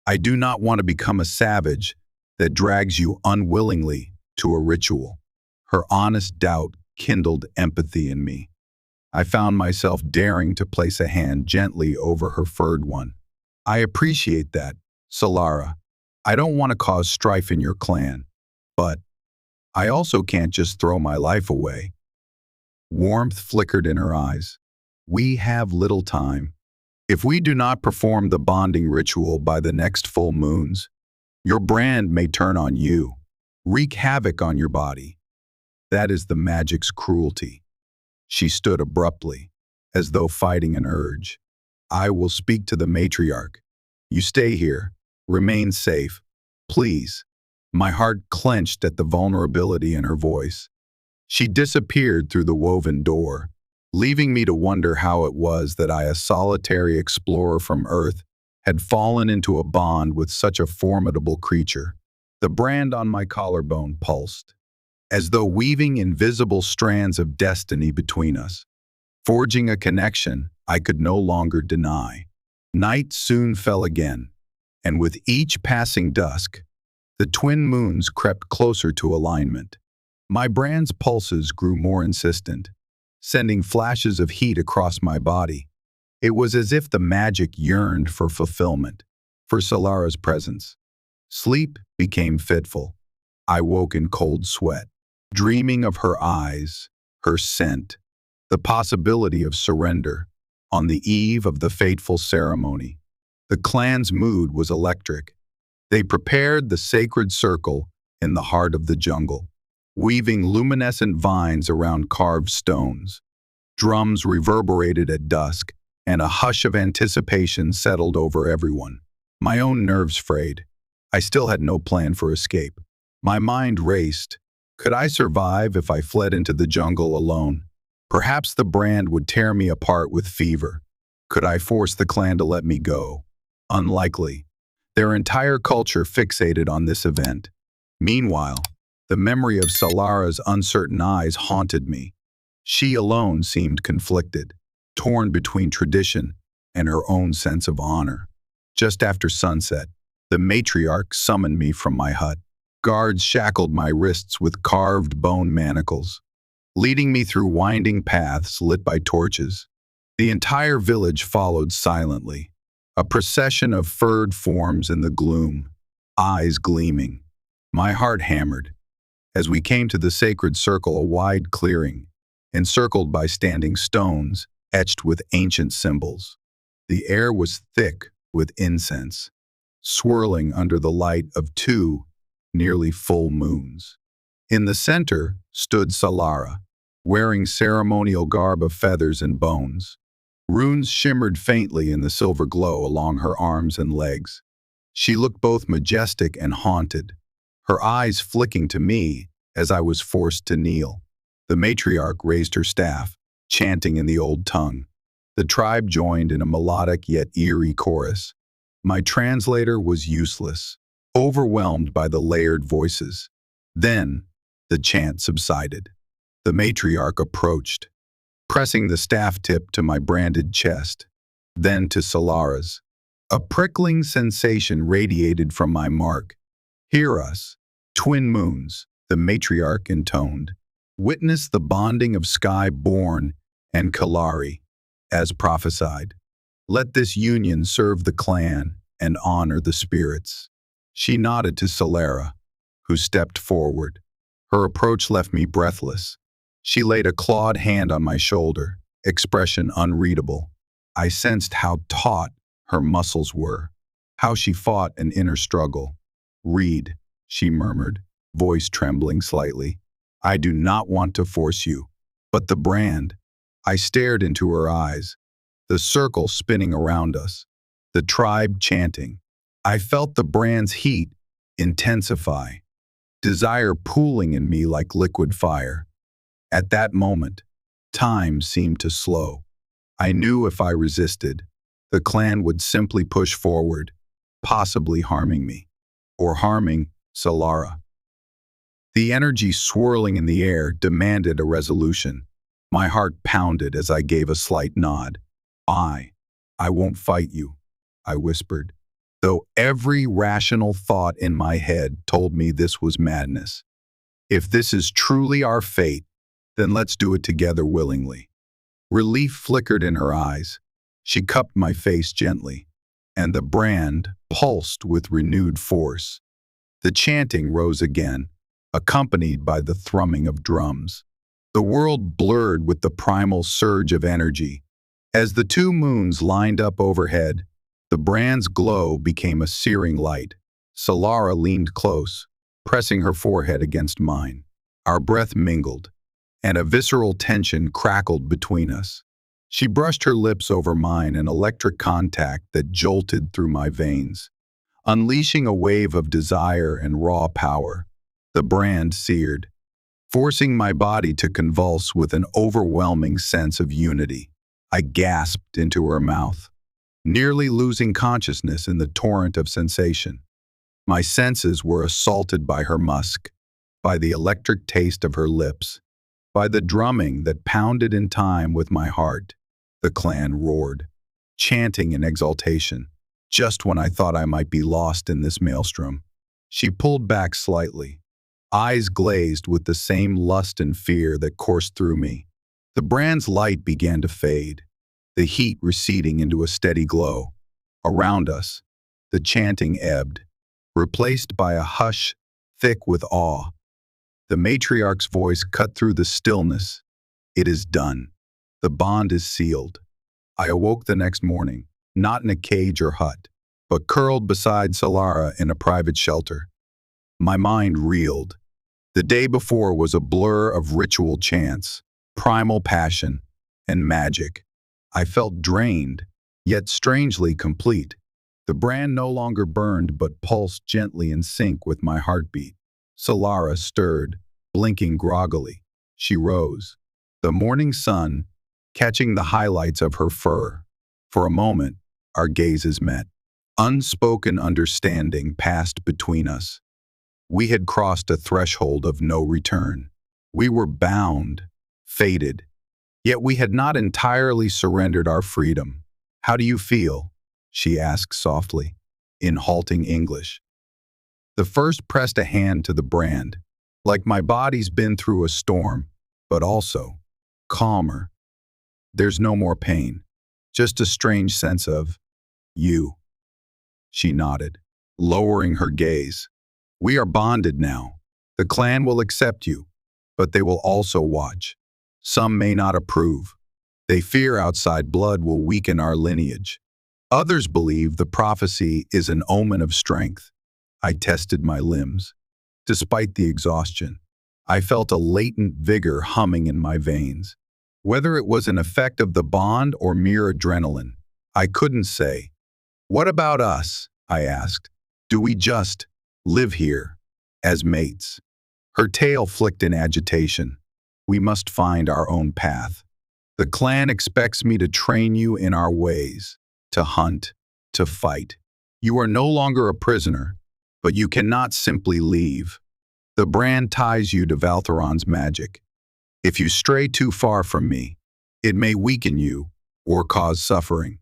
I do not want to become a savage that drags you unwillingly to a ritual." Her honest doubt kindled empathy in me. I found myself daring to place a hand gently over her furred one. "I appreciate that, Solara. I don't want to cause strife in your clan, but I also can't just throw my life away." Warmth flickered in her eyes. "We have little time. If we do not perform the bonding ritual by the next full moons, your brand may turn on you, wreak havoc on your body. That is the magic's cruelty." She stood abruptly, as though fighting an urge. "I will speak to the matriarch. You stay here. Remain safe. Please." My heart clenched at the vulnerability in her voice. She disappeared through the woven door, leaving me to wonder how it was that I, a solitary explorer from Earth, had fallen into a bond with such a formidable creature. The brand on my collarbone pulsed, as though weaving invisible strands of destiny between us, forging a connection I could no longer deny. Night soon fell again, and with each passing dusk, The twin moons crept closer to alignment. My brand's pulses grew more insistent, sending flashes of heat across my body. It was as if the magic yearned for fulfillment, for Solara's presence. Sleep became fitful. I woke in cold sweat, dreaming of her eyes, her scent, the possibility of surrender on the eve of the fateful ceremony. The clan's mood was electric. They prepared the sacred circle in the heart of the jungle, weaving luminescent vines around carved stones. Drums reverberated at dusk, and a hush of anticipation settled over everyone. My own nerves frayed. I still had no plan for escape. My mind raced. Could I survive if I fled into the jungle alone? Perhaps the brand would tear me apart with fever. Could I force the clan to let me go? Unlikely. Their entire culture fixated on this event. Meanwhile, the memory of Solara's uncertain eyes haunted me. She alone seemed conflicted, torn between tradition and her own sense of honor. Just after sunset, the matriarch summoned me from my hut. Guards shackled my wrists with carved bone manacles, leading me through winding paths lit by torches. The entire village followed silently, a procession of furred forms in the gloom, eyes gleaming. My heart hammered. As we came to the sacred circle, a wide clearing, encircled by standing stones, etched with ancient symbols. The air was thick with incense, swirling under the light of two nearly full moons. In the center stood Solara, wearing ceremonial garb of feathers and bones. Runes shimmered faintly in the silver glow along her arms and legs. She looked both majestic and haunted, her eyes flicking to me as I was forced to kneel. The matriarch raised her staff, chanting in the old tongue. The tribe joined in a melodic yet eerie chorus. My translator was useless, overwhelmed by the layered voices. Then, the chant subsided. The matriarch approached, pressing the staff tip to my branded chest, then to Solara's. A prickling sensation radiated from my mark. "Hear us, twin moons," the matriarch intoned. "Witness the bonding of sky-born and Kalari, as prophesied. Let this union serve the clan and honor the spirits." She nodded to Solara, who stepped forward. Her approach left me breathless. She laid a clawed hand on my shoulder, expression unreadable. I sensed how taut her muscles were, how she fought an inner struggle. "Reid," she murmured, voice trembling slightly. "I do not want to force you, but the brand." I stared into her eyes, the circle spinning around us, the tribe chanting. I felt the brand's heat intensify, desire pooling in me like liquid fire. At that moment, time seemed to slow. I knew if I resisted, the clan would simply push forward, possibly harming me, or harming Solara. The energy swirling in the air demanded a resolution. My heart pounded as I gave a slight nod. I won't fight you," I whispered, though every rational thought in my head told me this was madness. "If this is truly our fate, then let's do it together willingly." Relief flickered in her eyes. She cupped my face gently, and the brand pulsed with renewed force. The chanting rose again, accompanied by the thrumming of drums. The world blurred with the primal surge of energy. As the two moons lined up overhead, the brand's glow became a searing light. Solara leaned close, pressing her forehead against mine. Our breath mingled, and a visceral tension crackled between us. She brushed her lips over mine, an electric contact that jolted through my veins, unleashing a wave of desire and raw power. The brand seared, forcing my body to convulse with an overwhelming sense of unity. I gasped into her mouth, nearly losing consciousness in the torrent of sensation. My senses were assaulted by her musk, by the electric taste of her lips, by the drumming that pounded in time with my heart. The clan roared, chanting in exultation, just when I thought I might be lost in this maelstrom. She pulled back slightly, eyes glazed with the same lust and fear that coursed through me. The brand's light began to fade, the heat receding into a steady glow. Around us, the chanting ebbed, replaced by a hush thick with awe. The matriarch's voice cut through the stillness. It is done. The bond is sealed. I awoke the next morning, not in a cage or hut, but curled beside Solara in a private shelter. My mind reeled. The day before was a blur of ritual chants, primal passion, and magic. I felt drained, yet strangely complete. The brand no longer burned but pulsed gently in sync with my heartbeat. Solara stirred, blinking groggily. She rose, the morning sun catching the highlights of her fur. For a moment, our gazes met. Unspoken understanding passed between us. We had crossed a threshold of no return. We were bound, fated, yet we had not entirely surrendered our freedom. "How do you feel?" she asked softly, in halting English. The first pressed a hand to the brand, like my body's been through a storm, but also calmer. "There's no more pain, just a strange sense of you." She nodded, lowering her gaze. "We are bonded now. The clan will accept you, but they will also watch. Some may not approve. They fear outside blood will weaken our lineage. Others believe the prophecy is an omen of strength." I tested my limbs. Despite the exhaustion, I felt a latent vigor humming in my veins. Whether it was an effect of the bond or mere adrenaline, I couldn't say. "What about us?" I asked. "Do we just live here as mates?" Her tail flicked in agitation. "We must find our own path. The clan expects me to train you in our ways, to hunt, to fight. You are no longer a prisoner, but you cannot simply leave. The brand ties you to Valtheron's magic. If you stray too far from me, it may weaken you or cause suffering."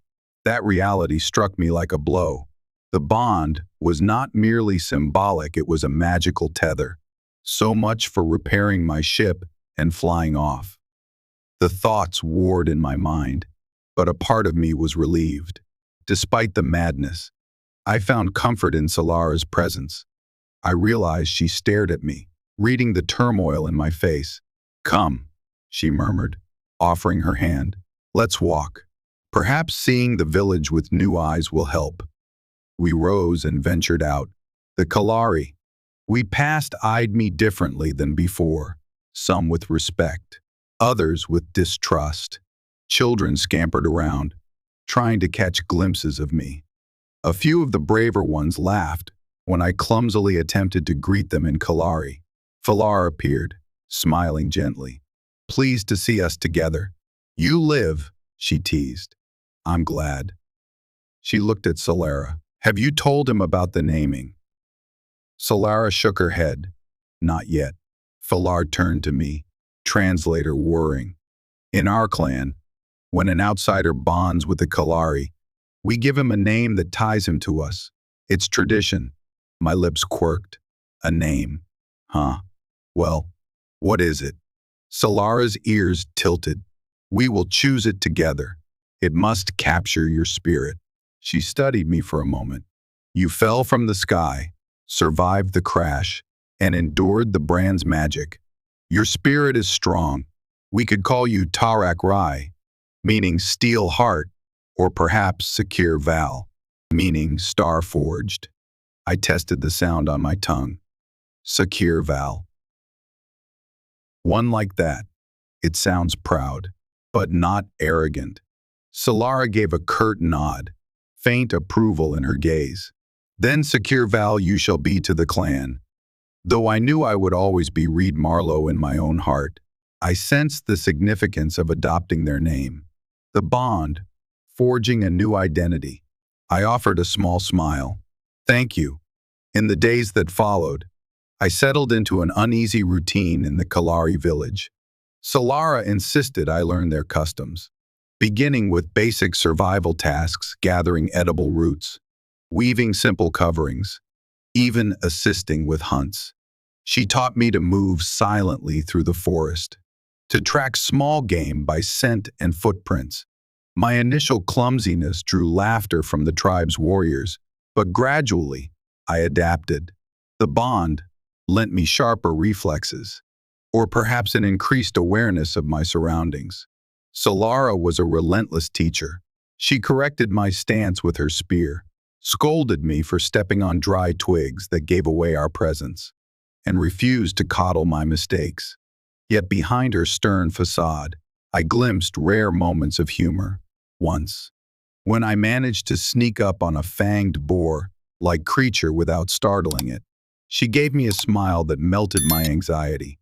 That reality struck me like a blow. The bond was not merely symbolic, it was a magical tether. So much for repairing my ship and flying off. The thoughts warred in my mind, but a part of me was relieved. Despite the madness, I found comfort in Solara's presence. I realized she stared at me, reading the turmoil in my face. "Come," she murmured, offering her hand. "Let's walk. Perhaps seeing the village with new eyes will help." We rose and ventured out. The Kalari we passed eyed me differently than before, some with respect, others with distrust. Children scampered around, trying to catch glimpses of me. A few of the braver ones laughed when I clumsily attempted to greet them in Kalari. Falar appeared, smiling gently. "Pleased to see us together." "You live," she teased. "I'm glad." She looked at Solara. "Have you told him about the naming?" Solara shook her head. "Not yet." Falar turned to me, translator whirring. "In our clan, when an outsider bonds with the Kalari, we give him a name that ties him to us. It's tradition." My lips quirked. "A name? Huh. Well, what is it?" Solara's ears tilted. "We will choose it together. It must capture your spirit." She studied me for a moment. "You fell from the sky, survived the crash, and endured the brand's magic. Your spirit is strong. We could call you Tarak Rai, meaning steel heart, or perhaps Sakir Val, meaning star-forged." I tested the sound on my tongue. Sakir Val. One like that. It sounds proud, but not arrogant. Solara gave a curt nod, faint approval in her gaze. "Then Sakir Val you shall be to the clan." Though I knew I would always be Reid Marlowe in my own heart, I sensed the significance of adopting their name. The bond, forging a new identity. I offered a small smile. "Thank you." In the days that followed, I settled into an uneasy routine in the Kalari village. Solara insisted I learn their customs, beginning with basic survival tasks, gathering edible roots, weaving simple coverings. even assisting with hunts. She taught me to move silently through the forest, to track small game by scent and footprints. My initial clumsiness drew laughter from the tribe's warriors, but gradually I adapted. The bond lent me sharper reflexes, or perhaps an increased awareness of my surroundings. Solara was a relentless teacher. She corrected my stance with her spear, scolded me for stepping on dry twigs that gave away our presence, and refused to coddle my mistakes. Yet behind her stern facade, I glimpsed rare moments of humor. Once, when I managed to sneak up on a fanged boar-like creature without startling it, she gave me a smile that melted my anxiety.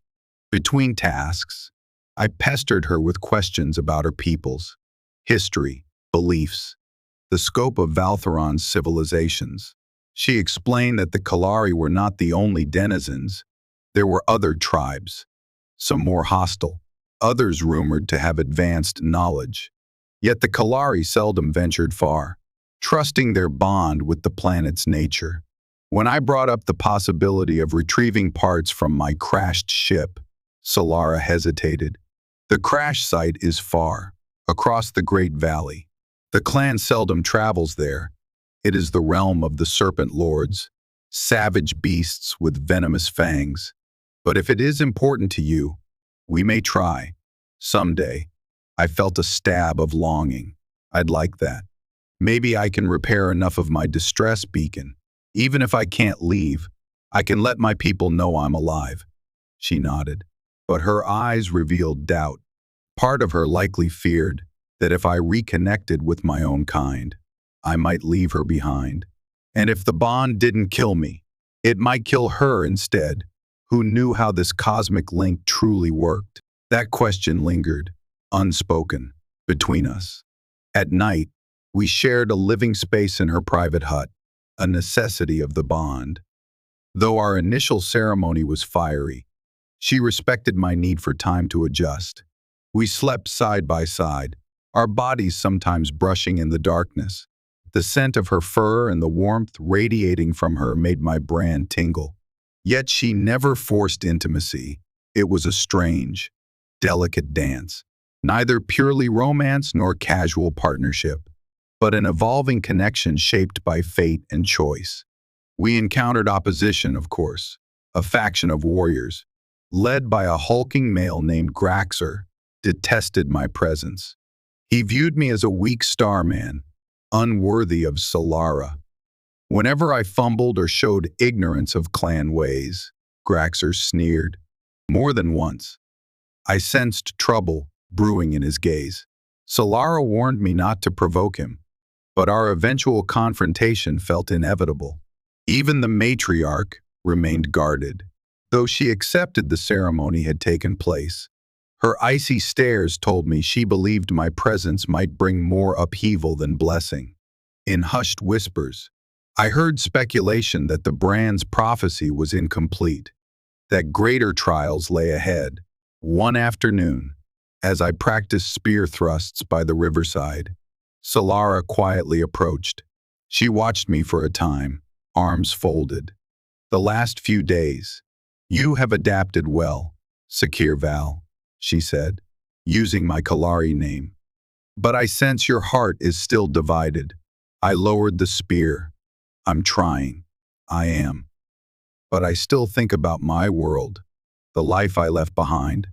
Between tasks, I pestered her with questions about her peoples, history, beliefs, the scope of Valtheron's civilizations. She explained that the Kalari were not the only denizens. There were other tribes, some more hostile, others rumored to have advanced knowledge. Yet the Kalari seldom ventured far, trusting their bond with the planet's nature. When I brought up the possibility of retrieving parts from my crashed ship, Solara hesitated. The crash site is far, across the Great Valley. The clan seldom travels there. It is the realm of the Serpent Lords, savage beasts with venomous fangs. But if it is important to you, we may try. Someday. I felt a stab of longing. I'd like that. Maybe I can repair enough of my distress beacon. Even if I can't leave, I can let my people know I'm alive. She nodded, but her eyes revealed doubt. Part of her likely feared that if I reconnected with my own kind, I might leave her behind. And if the bond didn't kill me, it might kill her instead. Who knew how this cosmic link truly worked? That question lingered, unspoken, between us. At night, we shared a living space in her private hut, a necessity of the bond. Though our initial ceremony was fiery, she respected my need for time to adjust. We slept side by side, our bodies sometimes brushing in the darkness. The scent of her fur and the warmth radiating from her made my brand tingle. Yet she never forced intimacy. It was a strange, delicate dance, neither purely romance nor casual partnership, but an evolving connection shaped by fate and choice. We encountered opposition, of course, a faction of warriors, led by a hulking male named Graxer, detested my presence. He viewed me as a weak starman, unworthy of Solara. Whenever I fumbled or showed ignorance of clan ways, Graxer sneered. More than once, I sensed trouble brewing in his gaze. Solara warned me not to provoke him, but our eventual confrontation felt inevitable. Even the matriarch remained guarded, though she accepted the ceremony had taken place. Her icy stares told me she believed my presence might bring more upheaval than blessing. In hushed whispers, I heard speculation that the brand's prophecy was incomplete, that greater trials lay ahead. One afternoon, as I practiced spear thrusts by the riverside, Solara quietly approached. She watched me for a time, arms folded. The last few days, you have adapted well, Sakir Val, she said, using my Kalari name. But I sense your heart is still divided. I lowered the spear. I'm trying. I am. But I still think about my world, the life I left behind.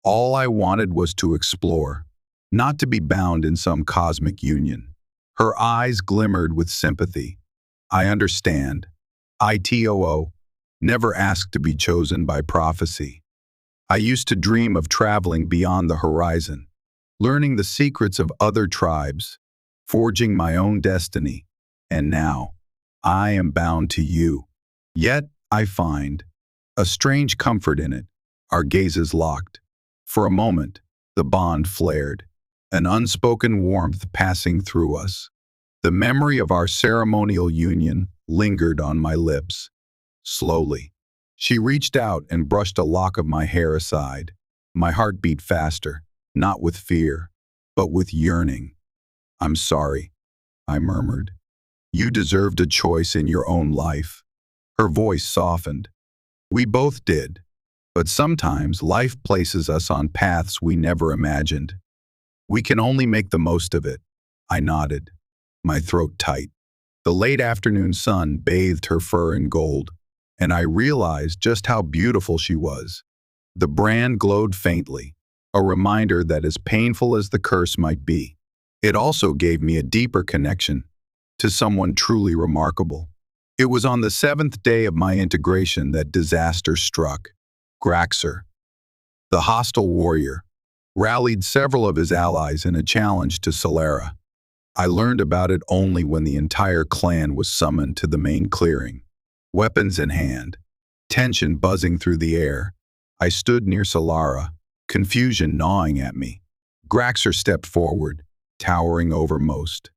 All I wanted was to explore, not to be bound in some cosmic union. Her eyes glimmered with sympathy. I understand. ITOO, never asked to be chosen by prophecy. I used to dream of traveling beyond the horizon, learning the secrets of other tribes, forging my own destiny. And now, I am bound to you. Yet, I find a strange comfort in it. Our gazes locked. For a moment, the bond flared, an unspoken warmth passing through us. The memory of our ceremonial union lingered on my lips. Slowly, she reached out and brushed a lock of my hair aside. My heart beat faster, not with fear, but with yearning. I'm sorry, I murmured. You deserved a choice in your own life. Her voice softened. We both did. But sometimes life places us on paths we never imagined. We can only make the most of it. I nodded, my throat tight. The late afternoon sun bathed her fur in gold, and I realized just how beautiful she was. The brand glowed faintly, a reminder that as painful as the curse might be, it also gave me a deeper connection to someone truly remarkable. It was on the 7th day of my integration that disaster struck. Graxer, the hostile warrior, rallied several of his allies in a challenge to Solara. I learned about it only when the entire clan was summoned to the main clearing. Weapons in hand, tension buzzing through the air, I stood near Solara, confusion gnawing at me. Graxer stepped forward, towering over most.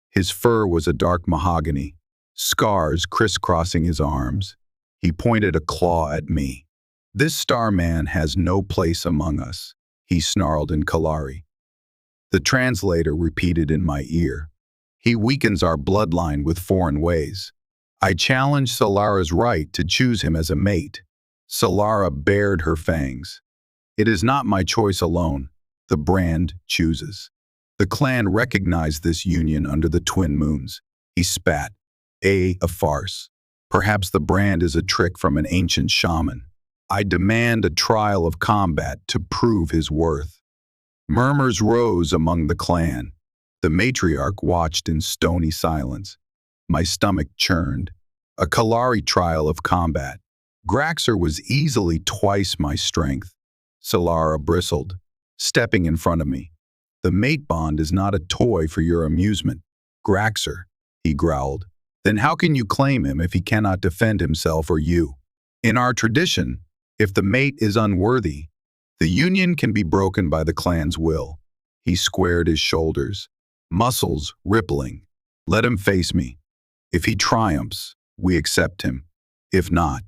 His fur was a dark mahogany, scars crisscrossing his arms. He pointed a claw at me. "This Starman has no place among us," he snarled in Kalari. The translator repeated in my ear. "He weakens our bloodline with foreign ways." I challenged Solara's right to choose him as a mate. Solara bared her fangs. "It is not my choice alone. The brand chooses." The clan recognized this union under the twin moons. He spat. A farce. Perhaps the brand is a trick from an ancient shaman. I demand a trial of combat to prove his worth. Murmurs rose among the clan. The matriarch watched in stony silence. My stomach churned. A Kalari trial of combat. Graxer was easily twice my strength. Solara bristled, stepping in front of me. "The mate bond is not a toy for your amusement, Graxer," he growled. "Then how can you claim him if he cannot defend himself or you? In our tradition, if the mate is unworthy, the union can be broken by the clan's will." He squared his shoulders, muscles rippling. "Let him face me. If he triumphs, we accept him. If not,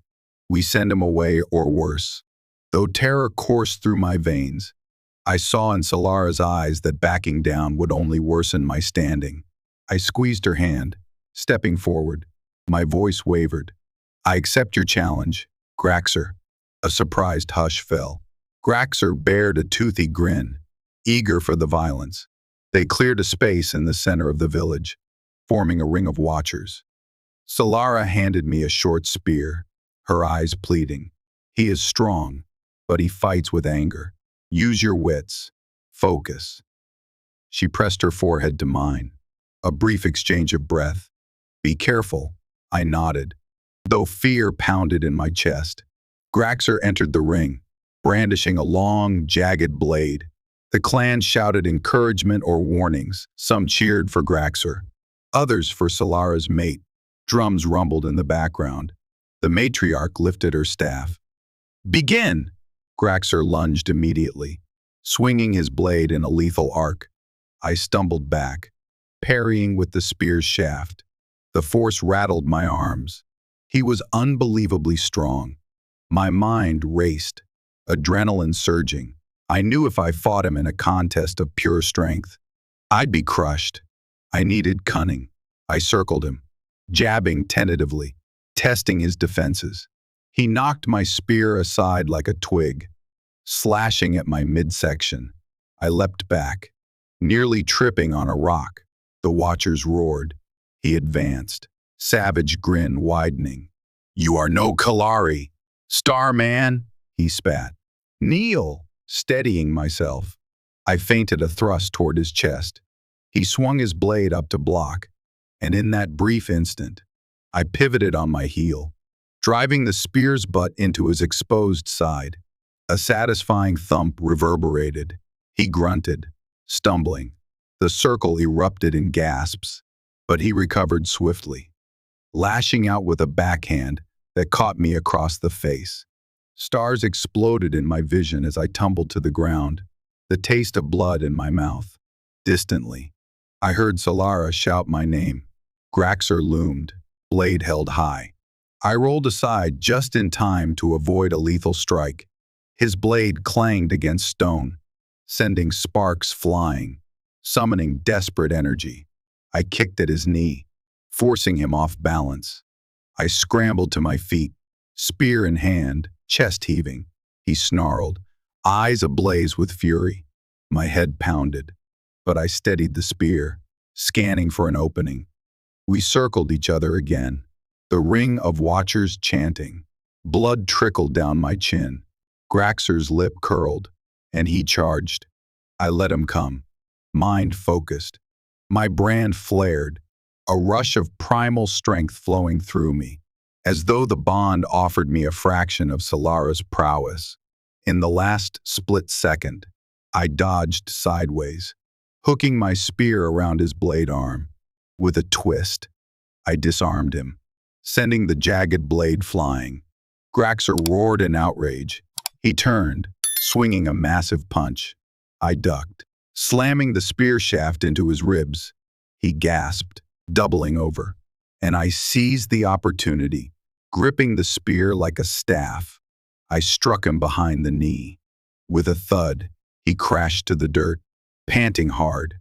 we send him away or worse." Though terror coursed through my veins, I saw in Solara's eyes that backing down would only worsen my standing. I squeezed her hand, stepping forward. My voice wavered. "I accept your challenge, Graxer." A surprised hush fell. Graxer bared a toothy grin, eager for the violence. They cleared a space in the center of the village, forming a ring of watchers. Solara handed me a short spear, her eyes pleading. "He is strong, but he fights with anger. Use your wits. Focus." She pressed her forehead to mine. A brief exchange of breath. "Be careful," I nodded, though fear pounded in my chest. Graxer entered the ring, brandishing a long, jagged blade. The clan shouted encouragement or warnings. Some cheered for Graxer, others for Solara's mate. Drums rumbled in the background. The matriarch lifted her staff. "Begin!" Graxer lunged immediately, swinging his blade in a lethal arc. I stumbled back, parrying with the spear's shaft. The force rattled my arms. He was unbelievably strong. My mind raced, adrenaline surging. I knew if I fought him in a contest of pure strength, I'd be crushed. I needed cunning. I circled him, jabbing tentatively, testing his defenses. He knocked my spear aside like a twig, slashing at my midsection. I leapt back, nearly tripping on a rock. The watchers roared. He advanced, savage grin widening. "You are no Kalari, Starman," he spat. "Kneel," steadying myself. I feinted a thrust toward his chest. He swung his blade up to block, and in that brief instant, I pivoted on my heel, driving the spear's butt into his exposed side. A satisfying thump reverberated. He grunted, stumbling. The circle erupted in gasps, but he recovered swiftly, lashing out with a backhand that caught me across the face. Stars exploded in my vision as I tumbled to the ground, the taste of blood in my mouth. Distantly, I heard Solara shout my name. Graxer loomed, blade held high. I rolled aside just in time to avoid a lethal strike. His blade clanged against stone, sending sparks flying, summoning desperate energy. I kicked at his knee, forcing him off balance. I scrambled to my feet, spear in hand, chest heaving. He snarled, eyes ablaze with fury. My head pounded, but I steadied the spear, scanning for an opening. We circled each other again, the ring of watchers chanting. Blood trickled down my chin. Graxer's lip curled, and he charged. I let him come, mind focused. My brand flared, a rush of primal strength flowing through me, as though the bond offered me a fraction of Solara's prowess. In the last split second, I dodged sideways, hooking my spear around his blade arm. With a twist, I disarmed him, sending the jagged blade flying. Graxer roared in outrage. He turned, swinging a massive punch. I ducked, slamming the spear shaft into his ribs. He gasped, doubling over, and I seized the opportunity, gripping the spear like a staff. I struck him behind the knee. With a thud, he crashed to the dirt, panting hard.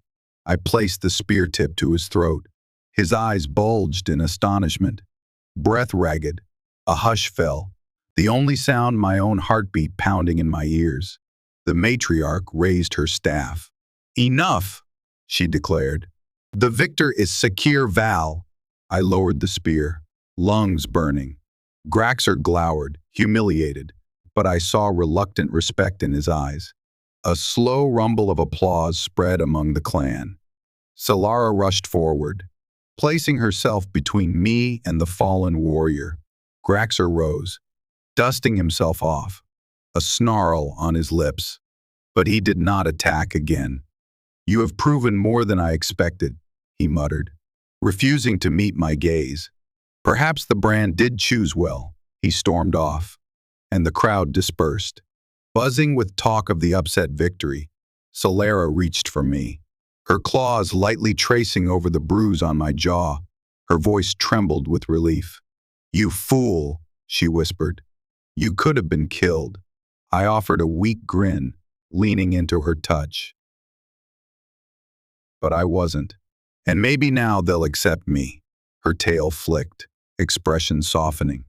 I placed the spear tip to his throat. His eyes bulged in astonishment. Breath ragged, a hush fell, the only sound my own heartbeat pounding in my ears. The matriarch raised her staff. "Enough," she declared. "The victor is Sakir Val." I lowered the spear, lungs burning. Graxer glowered, humiliated, but I saw reluctant respect in his eyes. A slow rumble of applause spread among the clan. Solara rushed forward, placing herself between me and the fallen warrior. Graxer rose, dusting himself off, a snarl on his lips. But he did not attack again. "You have proven more than I expected," he muttered, refusing to meet my gaze. Perhaps the brand did choose well. He stormed off, and the crowd dispersed. Buzzing with talk of the upset victory, Solara reached for me, her claws lightly tracing over the bruise on my jaw. Her voice trembled with relief. "You fool," she whispered. "You could have been killed." I offered a weak grin, leaning into her touch. But I wasn't. "And maybe now they'll accept me." Her tail flicked, expression softening.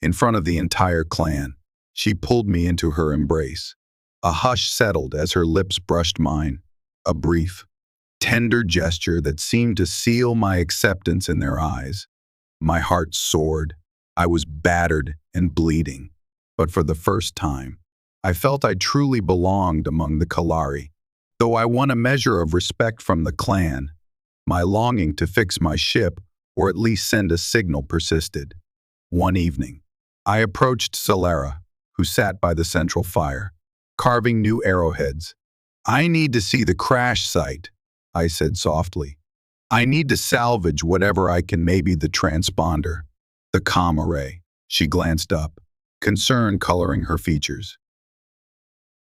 In front of the entire clan, she pulled me into her embrace. A hush settled as her lips brushed mine, a brief, tender gesture that seemed to seal my acceptance in their eyes. My heart soared. I was battered and bleeding, but for the first time, I felt I truly belonged among the Kalari. Though I won a measure of respect from the clan, my longing to fix my ship, or at least send a signal, persisted. One evening, I approached Solara, who sat by the central fire, carving new arrowheads. "I need to see the crash site," I said softly. "I need to salvage whatever I can, maybe the transponder, the comm array." She glanced up, concern coloring her features.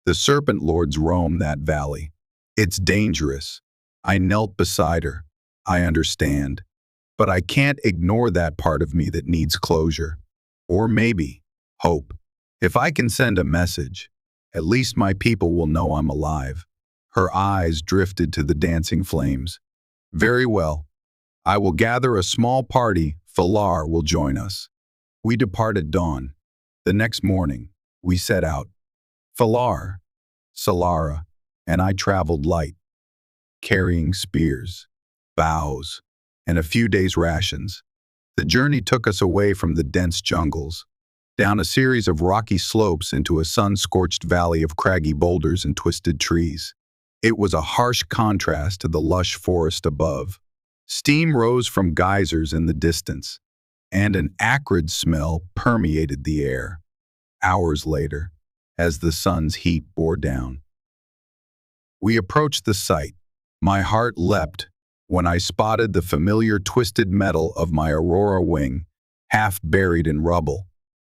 "The Serpent Lords roam that valley. It's dangerous." I knelt beside her. "I understand, but I can't ignore that part of me that needs closure. Or maybe hope. If I can send a message, at least my people will know I'm alive." Her eyes drifted to the dancing flames. "Very well. I will gather a small party. Falar will join us." We depart at dawn. The next morning, we set out. Falar, Solara, and I traveled light, carrying spears, bows, and a few days' rations. The journey took us away from the dense jungles, down a series of rocky slopes into a sun-scorched valley of craggy boulders and twisted trees. It was a harsh contrast to the lush forest above. Steam rose from geysers in the distance, and an acrid smell permeated the air. Hours later, as the sun's heat bore down, we approached the site. My heart leapt when I spotted the familiar twisted metal of my Aurora wing, half buried in rubble.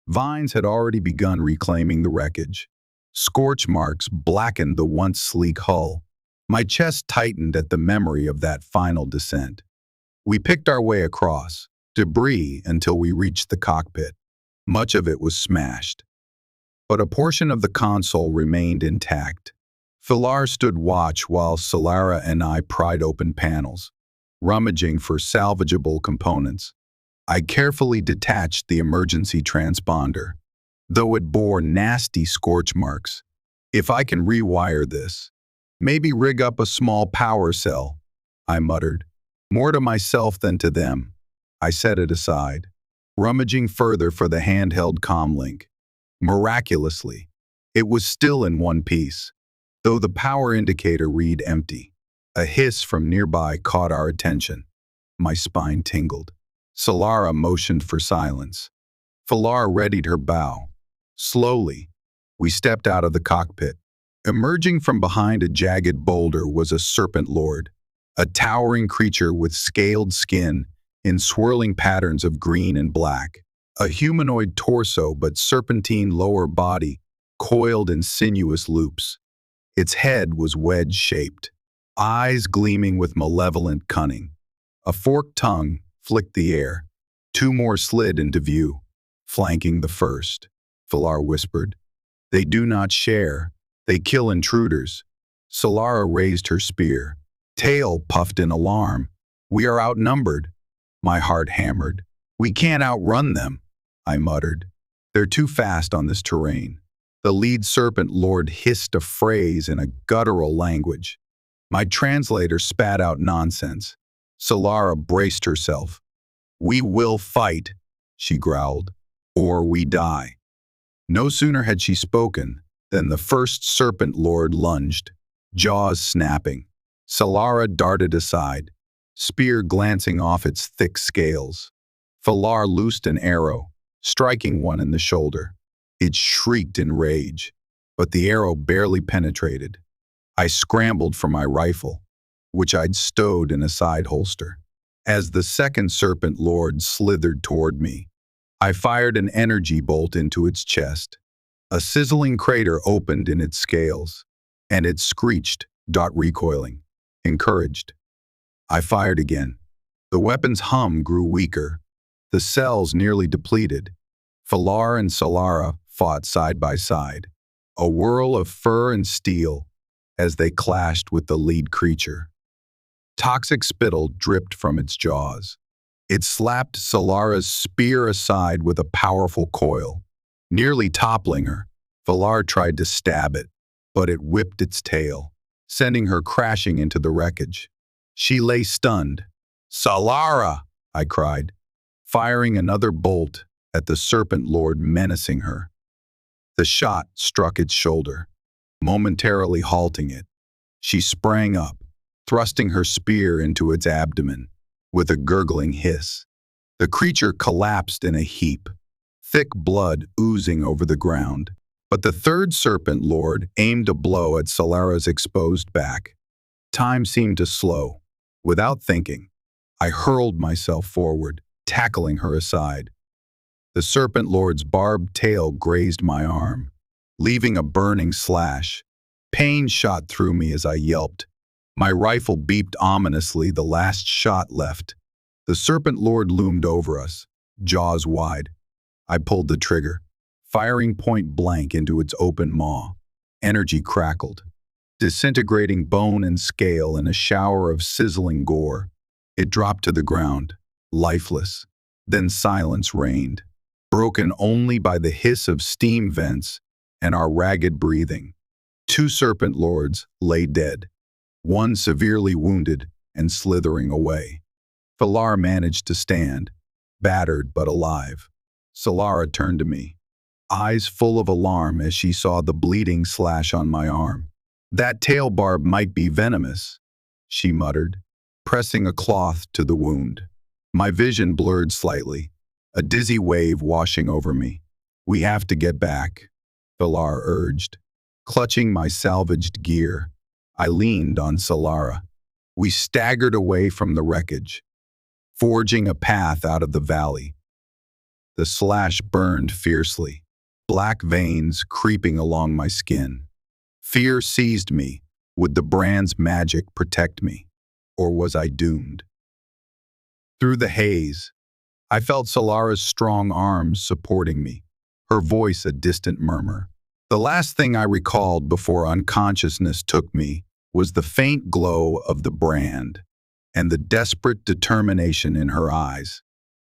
Vines had already begun reclaiming the wreckage. Scorch marks blackened the once sleek hull. My chest tightened at the memory of that final descent. We picked our way across debris until we reached the cockpit. Much of it was smashed, but a portion of the console remained intact. Falar stood watch while Solara and I pried open panels, rummaging for salvageable components. I carefully detached the emergency transponder, though it bore nasty scorch marks. If I can rewire this, maybe rig up a small power cell, I muttered. More to myself than to them. I set it aside, rummaging further for the handheld comlink. Miraculously, it was still in one piece, though the power indicator read empty. A hiss from nearby caught our attention. My spine tingled. Solara motioned for silence. Falar readied her bow. Slowly, we stepped out of the cockpit. Emerging from behind a jagged boulder was a serpent lord, a towering creature with scaled skin in swirling patterns of green and black. A humanoid torso but serpentine lower body coiled in sinuous loops. Its head was wedge-shaped, eyes gleaming with malevolent cunning. A forked tongue flicked the air. Two more slid into view, flanking the first. Falar whispered. They do not share. They kill intruders. Solara raised her spear. Tail puffed in alarm. We are outnumbered. My heart hammered. We can't outrun them, I muttered. They're too fast on this terrain. The lead serpent lord hissed a phrase in a guttural language. My translator spat out nonsense. Solara braced herself. We will fight, she growled, or we die. No sooner had she spoken than the first serpent lord lunged, jaws snapping. Solara darted aside, spear glancing off its thick scales. Falar loosed an arrow, striking one in the shoulder. It shrieked in rage, but the arrow barely penetrated. I scrambled for my rifle, which I'd stowed in a side holster. As the second serpent lord slithered toward me, I fired an energy bolt into its chest. A sizzling crater opened in its scales, and it screeched, recoiling. Encouraged, I fired again. The weapon's hum grew weaker, the cells nearly depleted. Falar and Solara fought side by side, a whirl of fur and steel as they clashed with the lead creature. Toxic spittle dripped from its jaws. It slapped Solara's spear aside with a powerful coil. Nearly toppling her, Falar tried to stab it, but it whipped its tail, sending her crashing into the wreckage. She lay stunned. Solara, I cried, firing another bolt at the serpent lord menacing her. The shot struck its shoulder, momentarily halting it. She sprang up, thrusting her spear into its abdomen. With a gurgling hiss, the creature collapsed in a heap, thick blood oozing over the ground. But the third serpent lord aimed a blow at Solara's exposed back. Time seemed to slow. Without thinking, I hurled myself forward, tackling her aside. The serpent lord's barbed tail grazed my arm, leaving a burning slash. Pain shot through me as I yelped. My rifle beeped ominously, the last shot left. The serpent lord loomed over us, jaws wide. I pulled the trigger, firing point blank into its open maw. Energy crackled, disintegrating bone and scale in a shower of sizzling gore. It dropped to the ground, lifeless. Then silence reigned, broken only by the hiss of steam vents and our ragged breathing. Two serpent lords lay dead, one severely wounded and slithering away. Falar managed to stand, battered but alive. Solara turned to me, eyes full of alarm as she saw the bleeding slash on my arm. That tail barb might be venomous, she muttered, pressing a cloth to the wound. My vision blurred slightly, a dizzy wave washing over me. We have to get back, Falar urged. Clutching my salvaged gear, I leaned on Solara. We staggered away from the wreckage, forging a path out of the valley. The slash burned fiercely, black veins creeping along my skin. Fear seized me. Would the brand's magic protect me, or was I doomed? Through the haze, I felt Solara's strong arms supporting me, her voice a distant murmur. The last thing I recalled before unconsciousness took me was the faint glow of the brand and the desperate determination in her eyes.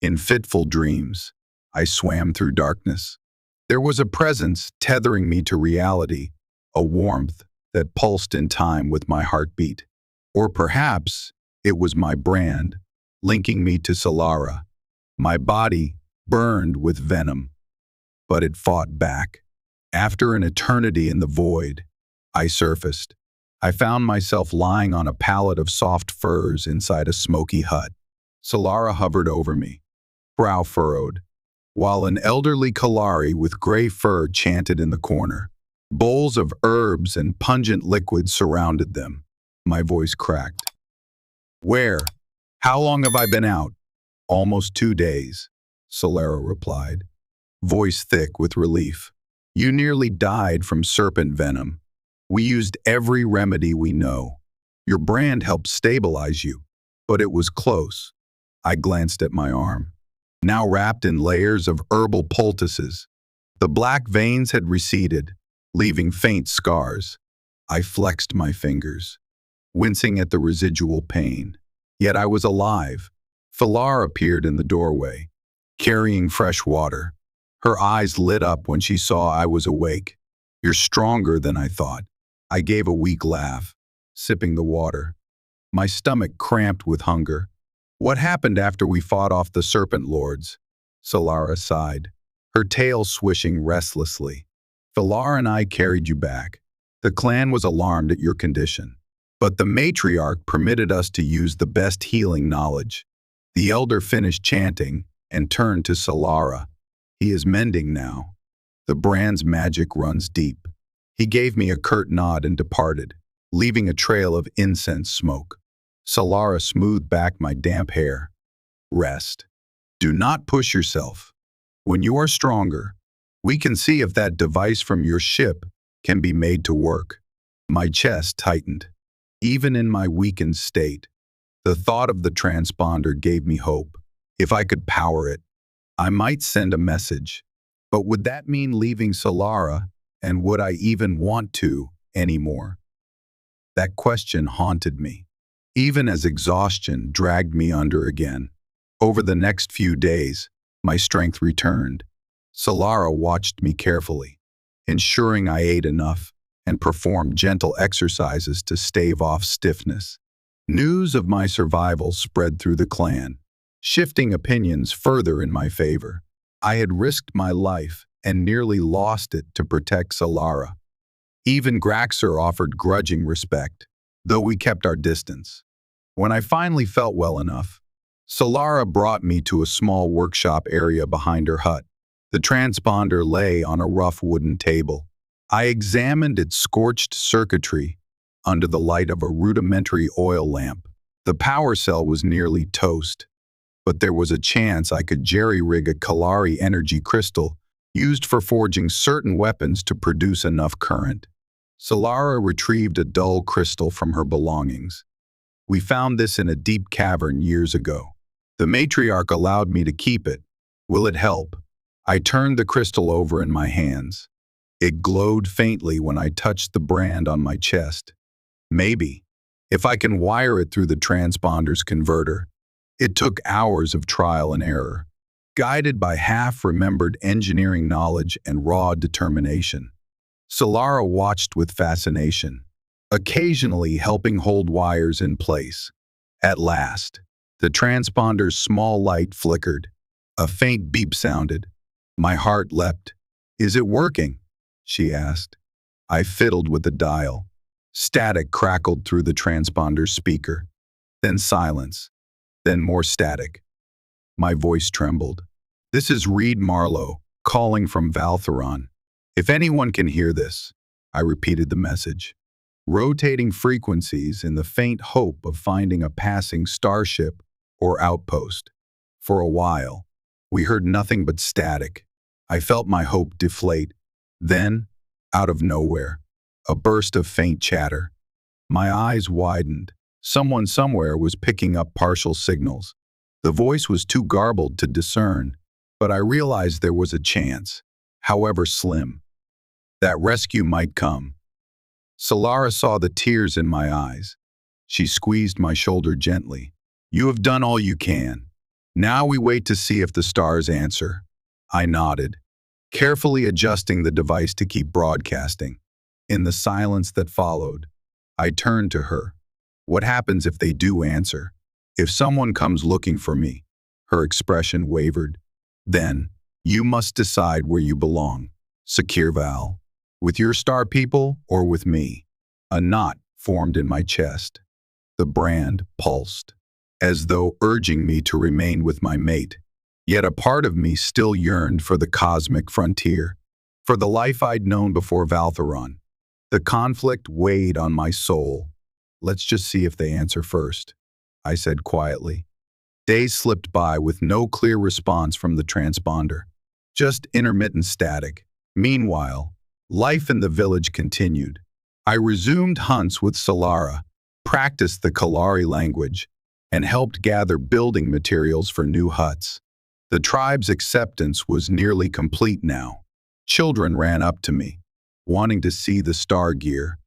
In fitful dreams, I swam through darkness. There was a presence tethering me to reality, a warmth that pulsed in time with my heartbeat. Or perhaps it was my brand, linking me to Solara. My body burned with venom, but it fought back. After an eternity in the void, I surfaced. I found myself lying on a pallet of soft furs inside a smoky hut. Solara hovered over me, brow furrowed, while an elderly Kalari with gray fur chanted in the corner. Bowls of herbs and pungent liquids surrounded them. My voice cracked. Where? How long have I been out? Almost 2 days, Solara replied, voice thick with relief. You nearly died from serpent venom. We used every remedy we know. Your brand helped stabilize you, but it was close. I glanced at my arm, now wrapped in layers of herbal poultices. The black veins had receded, leaving faint scars. I flexed my fingers, wincing at the residual pain. Yet I was alive. Falar appeared in the doorway, carrying fresh water. Her eyes lit up when she saw I was awake. You're stronger than I thought. I gave a weak laugh, sipping the water. My stomach cramped with hunger. What happened after we fought off the serpent lords? Solara sighed, her tail swishing restlessly. Falar and I carried you back. The clan was alarmed at your condition, but the matriarch permitted us to use the best healing knowledge. The elder finished chanting and turned to Solara. He is mending now. The brand's magic runs deep. He gave me a curt nod and departed, leaving a trail of incense smoke. Solara smoothed back my damp hair. Rest. Do not push yourself. When you are stronger, we can see if that device from your ship can be made to work. My chest tightened. Even in my weakened state, the thought of the transponder gave me hope. If I could power it, I might send a message. But would that mean leaving Solara, and would I even want to anymore? That question haunted me, even as exhaustion dragged me under again. Over the next few days, my strength returned. Solara watched me carefully, ensuring I ate enough and performed gentle exercises to stave off stiffness. News of my survival spread through the clan, shifting opinions further in my favor. I had risked my life and nearly lost it to protect Solara. Even Graxer offered grudging respect, though we kept our distance. When I finally felt well enough, Solara brought me to a small workshop area behind her hut. The transponder lay on a rough wooden table. I examined its scorched circuitry under the light of a rudimentary oil lamp. The power cell was nearly toast, but there was a chance I could jerry-rig a Kalari energy crystal used for forging certain weapons to produce enough current. Solara retrieved a dull crystal from her belongings. We found this in a deep cavern years ago. The matriarch allowed me to keep it. Will it help? I turned the crystal over in my hands. It glowed faintly when I touched the brand on my chest. Maybe, if I can wire it through the transponder's converter. It took hours of trial and error, guided by half-remembered engineering knowledge and raw determination. Solara watched with fascination, occasionally helping hold wires in place. At last, the transponder's small light flickered. A faint beep sounded. My heart leapt. Is it working? She asked. I fiddled with the dial. Static crackled through the transponder's speaker. Then silence. Then more static. My voice trembled. This is Reid Marlowe, calling from Valtheron. If anyone can hear this, I repeated the message, rotating frequencies in the faint hope of finding a passing starship or outpost. For a while, we heard nothing but static. I felt my hope deflate. Then, out of nowhere, a burst of faint chatter. My eyes widened. Someone somewhere was picking up partial signals. The voice was too garbled to discern, but I realized there was a chance, however slim, that rescue might come. Solara saw the tears in my eyes. She squeezed my shoulder gently. You have done all you can. Now we wait to see if the stars answer. I nodded, carefully adjusting the device to keep broadcasting. In the silence that followed, I turned to her. What happens if they do answer? If someone comes looking for me? Her expression wavered. Then, you must decide where you belong. Secure Val. With your star people or with me? A knot formed in my chest. The brand pulsed, as though urging me to remain with my mate. Yet a part of me still yearned for the cosmic frontier, for the life I'd known before Valtheron. The conflict weighed on my soul. Let's just see if they answer first, I said quietly. Days slipped by with no clear response from the transponder, just intermittent static. Meanwhile, life in the village continued. I resumed hunts with Solara, practiced the Kalari language, and helped gather building materials for new huts. The tribe's acceptance was nearly complete now. Children ran up to me, wanting to see the star gear,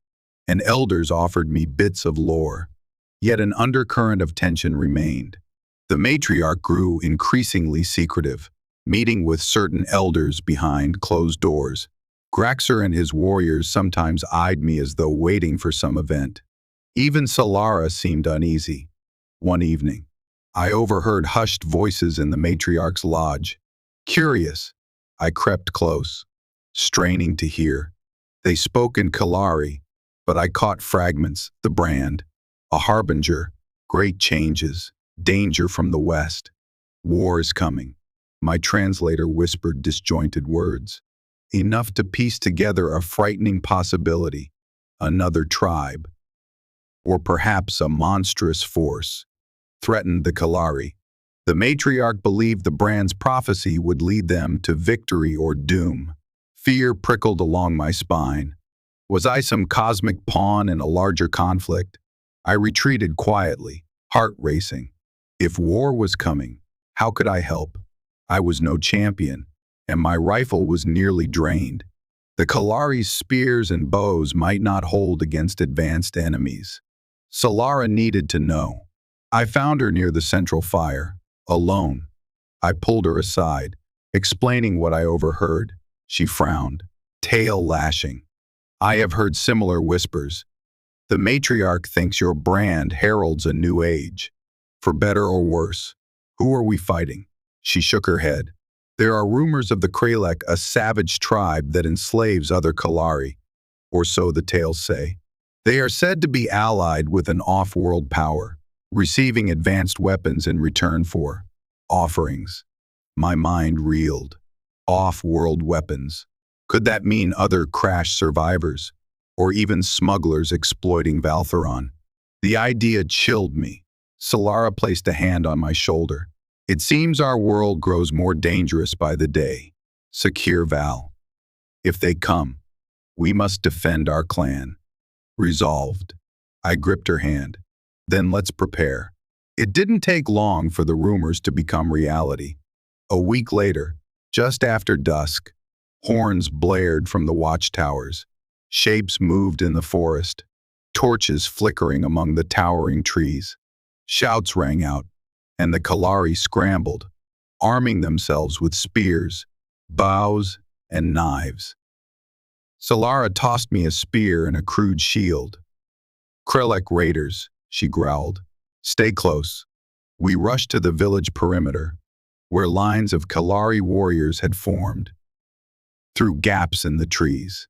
and elders offered me bits of lore. Yet an undercurrent of tension remained. The matriarch grew increasingly secretive, meeting with certain elders behind closed doors. Graxer and his warriors sometimes eyed me as though waiting for some event. Even Solara seemed uneasy. One evening, I overheard hushed voices in the matriarch's lodge. Curious, I crept close, straining to hear. They spoke in Kalari, but I caught fragments, the brand, a harbinger, great changes, danger from the west. War is coming. My translator whispered disjointed words, enough to piece together a frightening possibility. Another tribe, or perhaps a monstrous force, threatened the Kalari. The matriarch believed the brand's prophecy would lead them to victory or doom. Fear prickled along my spine. Was I some cosmic pawn in a larger conflict? I retreated quietly, heart racing. If war was coming, how could I help? I was no champion, and my rifle was nearly drained. The Kalari's spears and bows might not hold against advanced enemies. Solara needed to know. I found her near the central fire, alone. I pulled her aside, explaining what I overheard. She frowned, tail lashing. I have heard similar whispers. The matriarch thinks your brand heralds a new age. For better or worse. Who are we fighting? She shook her head. There are rumors of the Kralek, a savage tribe that enslaves other Kalari, or so the tales say. They are said to be allied with an off-world power, receiving advanced weapons in return for offerings. My mind reeled. Off-world weapons. Could that mean other crash survivors, or even smugglers exploiting Valtheron? The idea chilled me. Solara placed a hand on my shoulder. It seems our world grows more dangerous by the day. Secure Val. If they come, we must defend our clan. Resolved. I gripped her hand. Then let's prepare. It didn't take long for the rumors to become reality. A week later, just after dusk, horns blared from the watchtowers. Shapes moved in the forest, torches flickering among the towering trees. Shouts rang out, and the Kalari scrambled, arming themselves with spears, bows, and knives. Solara tossed me a spear and a crude shield. Kralek raiders, she growled. Stay close. We rushed to the village perimeter, where lines of Kalari warriors had formed. Through gaps in the trees,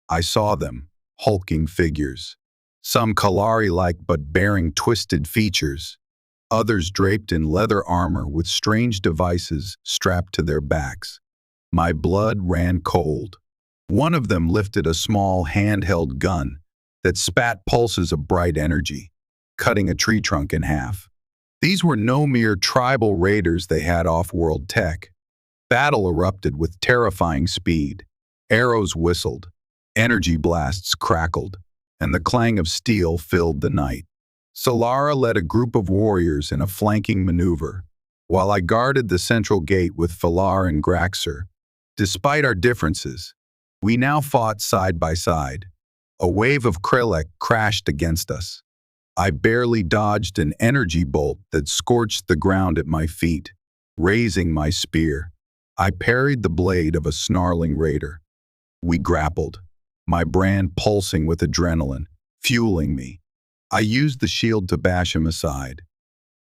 I saw them, hulking figures. Some Kalari-like but bearing twisted features, others draped in leather armor with strange devices strapped to their backs. My blood ran cold. One of them lifted a small handheld gun that spat pulses of bright energy, cutting a tree trunk in half. These were no mere tribal raiders, they had off-world tech. Battle erupted with terrifying speed. Arrows whistled, energy blasts crackled, and the clang of steel filled the night. Solara led a group of warriors in a flanking maneuver, while I guarded the central gate with Falar and Graxer. Despite our differences, we now fought side by side. A wave of Kralek crashed against us. I barely dodged an energy bolt that scorched the ground at my feet. Raising my spear, I parried the blade of a snarling raider. We grappled, my brand pulsing with adrenaline, fueling me. I used the shield to bash him aside,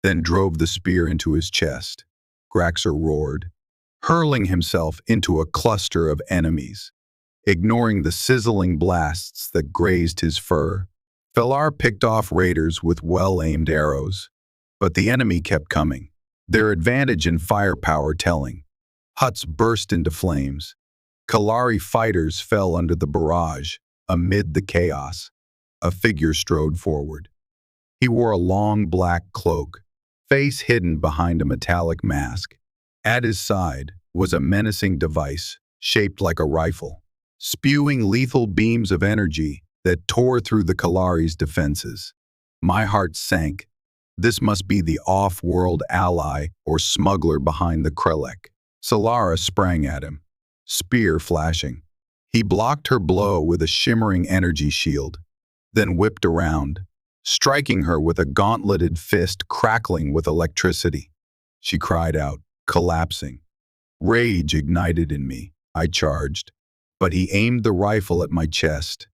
then drove the spear into his chest. Graxer roared, hurling himself into a cluster of enemies, ignoring the sizzling blasts that grazed his fur. Felar picked off raiders with well-aimed arrows, but the enemy kept coming, their advantage in firepower telling. Huts burst into flames. Kalari fighters fell under the barrage. Amid the chaos, a figure strode forward. He wore a long black cloak, face hidden behind a metallic mask. At his side was a menacing device shaped like a rifle, spewing lethal beams of energy that tore through the Kalari's defenses. My heart sank. This must be the off-world ally or smuggler behind the Krelek. Solara sprang at him, spear flashing. He blocked her blow with a shimmering energy shield, then whipped around, striking her with a gauntleted fist crackling with electricity. She cried out, collapsing. Rage ignited in me. I charged, but he aimed the rifle at my chest.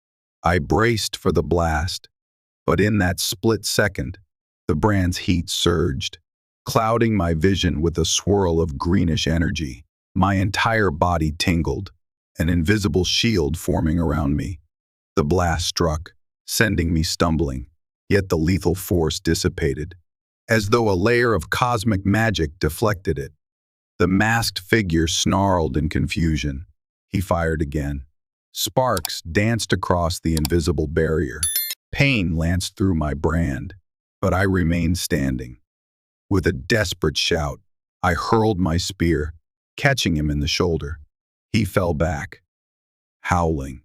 I braced for the blast, but in that split second, the brand's heat surged, clouding my vision with a swirl of greenish energy. My entire body tingled, an invisible shield forming around me. The blast struck, sending me stumbling, yet the lethal force dissipated, as though a layer of cosmic magic deflected it. The masked figure snarled in confusion. He fired again. Sparks danced across the invisible barrier. Pain lanced through my brand, but I remained standing. With a desperate shout, I hurled my spear, catching him in the shoulder. He fell back, howling.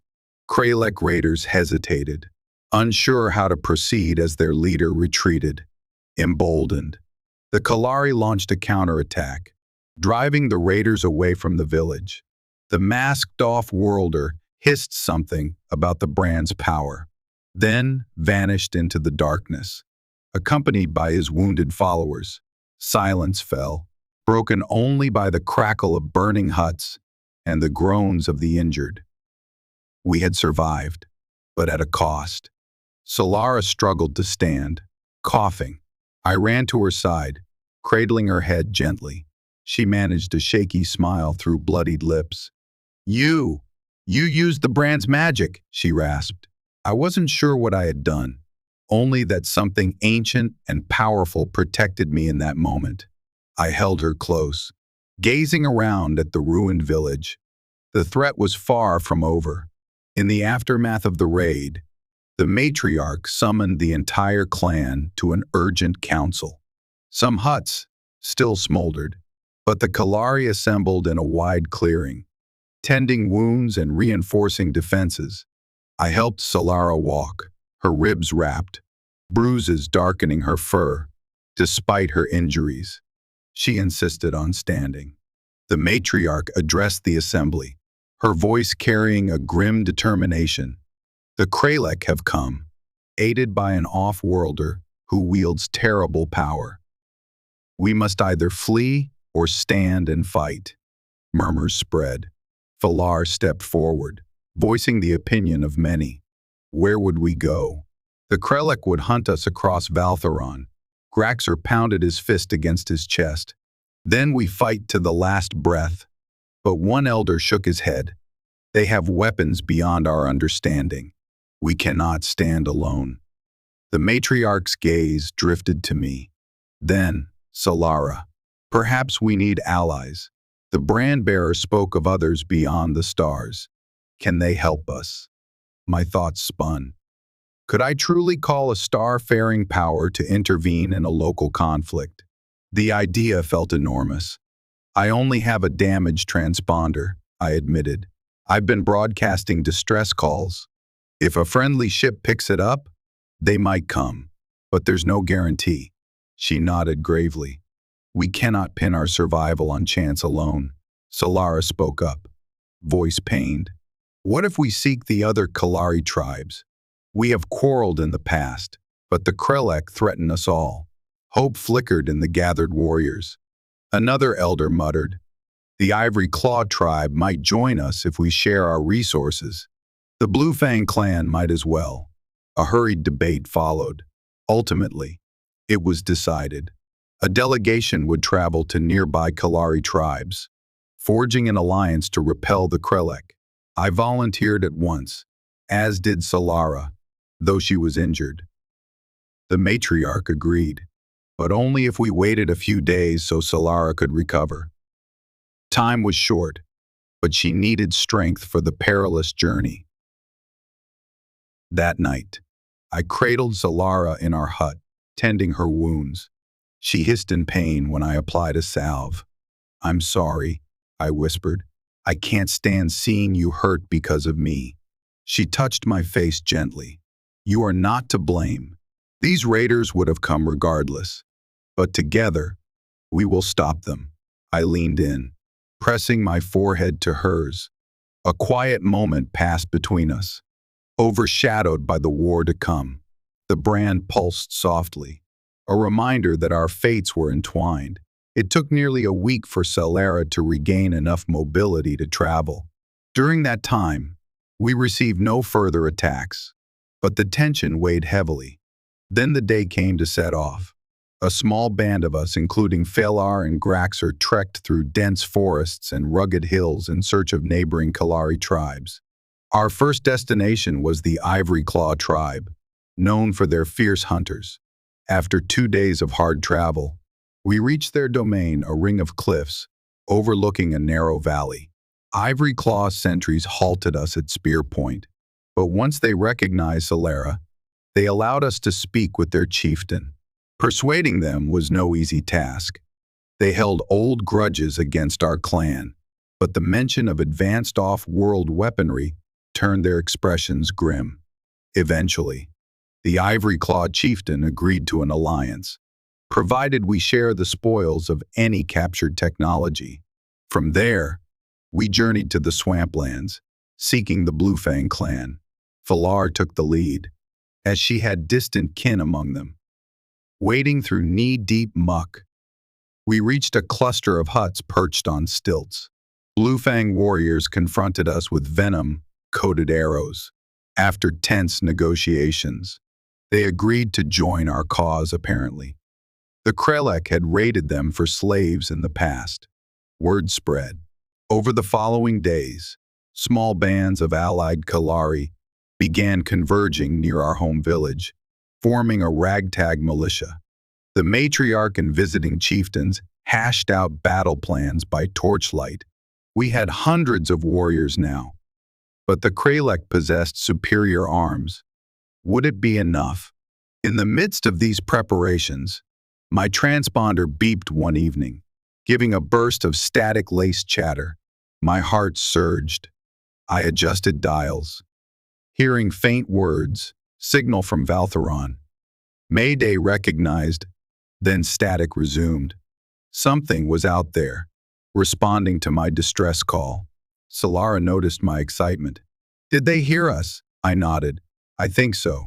Krelek raiders hesitated, unsure how to proceed as their leader retreated. Emboldened, the Kalari launched a counterattack, driving the raiders away from the village. The masked off-worlder hissed something about the brand's power, then vanished into the darkness, accompanied by his wounded followers. Silence fell, broken only by the crackle of burning huts and the groans of the injured. We had survived, but at a cost. Solara struggled to stand, coughing. I ran to her side, cradling her head gently. She managed a shaky smile through bloodied lips. You used the brand's magic," she rasped. I wasn't sure what I had done, only that something ancient and powerful protected me in that moment. I held her close, gazing around at the ruined village. The threat was far from over. In the aftermath of the raid, the matriarch summoned the entire clan to an urgent council. Some huts still smoldered, but the Kalari assembled in a wide clearing, tending wounds and reinforcing defenses. I helped Solara walk, her ribs wrapped, bruises darkening her fur, despite her injuries. She insisted on standing. The matriarch addressed the assembly, her voice carrying a grim determination. The Krelek have come, aided by an off-worlder who wields terrible power. We must either flee or stand and fight. Murmurs spread. Felar stepped forward, voicing the opinion of many. Where would we go? The Krelek would hunt us across Valtheron. Graxer pounded his fist against his chest. Then we fight to the last breath. But one elder shook his head. They have weapons beyond our understanding. We cannot stand alone. The matriarch's gaze drifted to me. Then, Solara, perhaps we need allies. The brand-bearer spoke of others beyond the stars. Can they help us? My thoughts spun. Could I truly call a star-faring power to intervene in a local conflict? The idea felt enormous. I only have a damaged transponder, I admitted. I've been broadcasting distress calls. If a friendly ship picks it up, they might come, but there's no guarantee. She nodded gravely. We cannot pin our survival on chance alone. Solara spoke up, voice pained. What if we seek the other Kalari tribes? We have quarreled in the past, but the Krelek threaten us all. Hope flickered in the gathered warriors. Another elder muttered, "The Ivory Claw tribe might join us if we share our resources. The Blue Fang clan might as well." A hurried debate followed. Ultimately, it was decided. A delegation would travel to nearby Kalari tribes, forging an alliance to repel the Krelek. I volunteered at once, as did Solara, though she was injured. The matriarch agreed, but only if we waited a few days so Solara could recover. Time was short, but she needed strength for the perilous journey. That night, I cradled Solara in our hut, tending her wounds. She hissed in pain when I applied a salve. "I'm sorry," I whispered. "I can't stand seeing you hurt because of me." She touched my face gently. "You are not to blame. These raiders would have come regardless. But together, we will stop them." I leaned in, pressing my forehead to hers. A quiet moment passed between us, overshadowed by the war to come. The brand pulsed softly, a reminder that our fates were entwined. It took nearly a week for Solara to regain enough mobility to travel. During that time, we received no further attacks, but the tension weighed heavily. Then the day came to set off. A small band of us, including Felar and Graxer, trekked through dense forests and rugged hills in search of neighboring Kalari tribes. Our first destination was the Ivory Claw tribe, known for their fierce hunters. After 2 days of hard travel, we reached their domain, a ring of cliffs, overlooking a narrow valley. Ivory Claw sentries halted us at Spear Point, but once they recognized Solara, they allowed us to speak with their chieftain. Persuading them was no easy task. They held old grudges against our clan, but the mention of advanced off-world weaponry turned their expressions grim. Eventually, the Ivory Claw chieftain agreed to an alliance, provided we share the spoils of any captured technology. From there, we journeyed to the swamplands, seeking the Blue Fang clan. Felar took the lead, as she had distant kin among them. Wading through knee-deep muck, we reached a cluster of huts perched on stilts. Blue Fang warriors confronted us with venom-coated arrows. After tense negotiations, they agreed to join our cause, apparently. The Krelek had raided them for slaves in the past. Word spread. Over the following days, small bands of allied Kalari began converging near our home village, forming a ragtag militia. The matriarch and visiting chieftains hashed out battle plans by torchlight. We had hundreds of warriors now, but the Krelek possessed superior arms. Would it be enough? In the midst of these preparations, my transponder beeped one evening, giving a burst of static-laced chatter. My heart surged. I adjusted dials, hearing faint words, signal from Valtheron. Mayday recognized, then static resumed. Something was out there, responding to my distress call. Solara noticed my excitement. "Did they hear us?" I nodded. "I think so,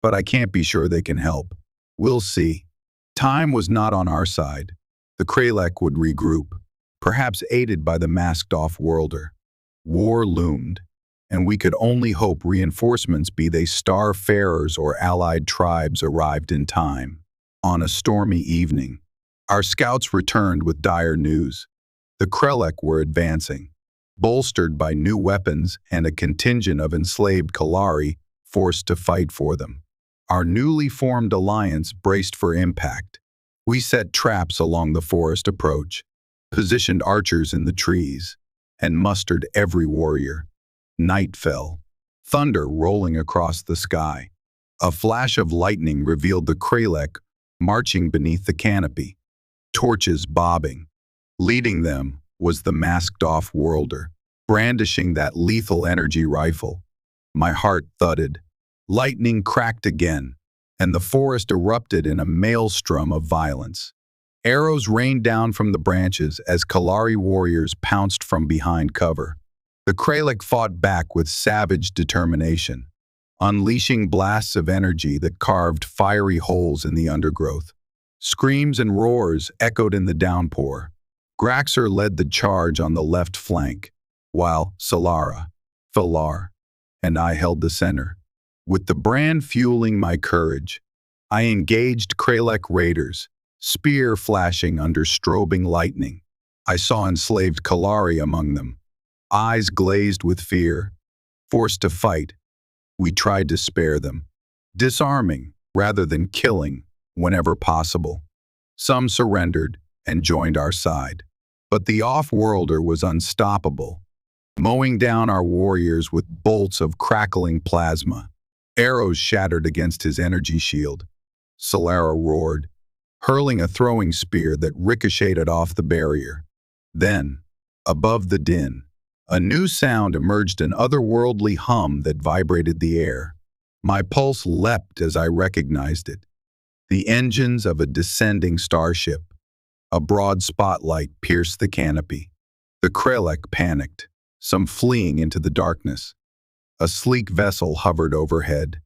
but I can't be sure they can help. We'll see." Time was not on our side. The Krelek would regroup, perhaps aided by the masked off-worlder. War loomed, and we could only hope reinforcements, be they starfarers or allied tribes, arrived in time. On a stormy evening, our scouts returned with dire news. The Krelek were advancing, bolstered by new weapons and a contingent of enslaved Kalari forced to fight for them. Our newly formed alliance braced for impact. We set traps along the forest approach, positioned archers in the trees, and mustered every warrior. Night fell, thunder rolling across the sky. A flash of lightning revealed the Krelek marching beneath the canopy, torches bobbing. Leading them was the masked off-worlder, brandishing that lethal energy rifle. My heart thudded. Lightning cracked again, and the forest erupted in a maelstrom of violence. Arrows rained down from the branches as Kalari warriors pounced from behind cover. The Krelek fought back with savage determination, unleashing blasts of energy that carved fiery holes in the undergrowth. Screams and roars echoed in the downpour, Graxer led the charge on the left flank, while Solara, Filar, and I held the center. With the brand fueling my courage, I engaged Kralek raiders, spear flashing under strobing lightning. I saw enslaved Kalari among them, eyes glazed with fear. Forced to fight, we tried to spare them, disarming rather than killing whenever possible. Some surrendered and joined our side. But the off-worlder was unstoppable, mowing down our warriors with bolts of crackling plasma. Arrows shattered against his energy shield. Solara roared, hurling a throwing spear that ricocheted off the barrier. Then, above the din, a new sound emerged, an otherworldly hum that vibrated the air. My pulse leapt as I recognized it. The engines of a descending starship. A broad spotlight pierced the canopy. The Kralek panicked, some fleeing into the darkness. A sleek vessel hovered overhead,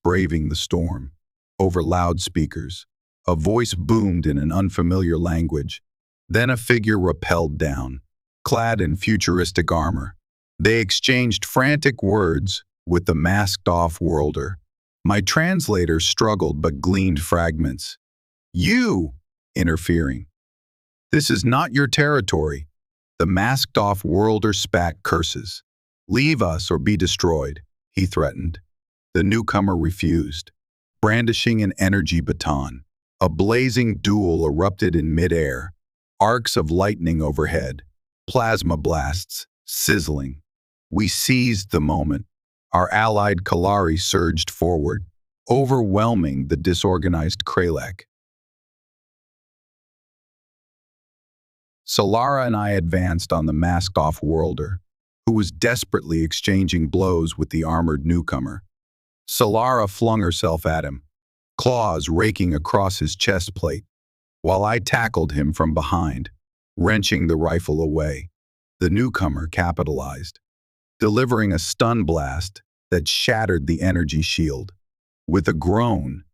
braving the storm. Over loudspeakers, a voice boomed in an unfamiliar language. Then a figure rappelled down, clad in futuristic armor. They exchanged frantic words with the masked off-worlder. My translator struggled but gleaned fragments. "You!" interfering. "This is not your territory." The masked off-worlder spat curses. "Leave us or be destroyed," he threatened. The newcomer refused, brandishing an energy baton. A blazing duel erupted in midair, arcs of lightning overhead, plasma blasts, sizzling. We seized the moment. Our allied Kalari surged forward, overwhelming the disorganized Kralek. Solara and I advanced on the masked off-worlder, who was desperately exchanging blows with the armored newcomer. Solara flung herself at him, claws raking across his chest plate, while I tackled him from behind, wrenching the rifle away. The newcomer capitalized, delivering a stun blast that shattered the energy shield. With a groan,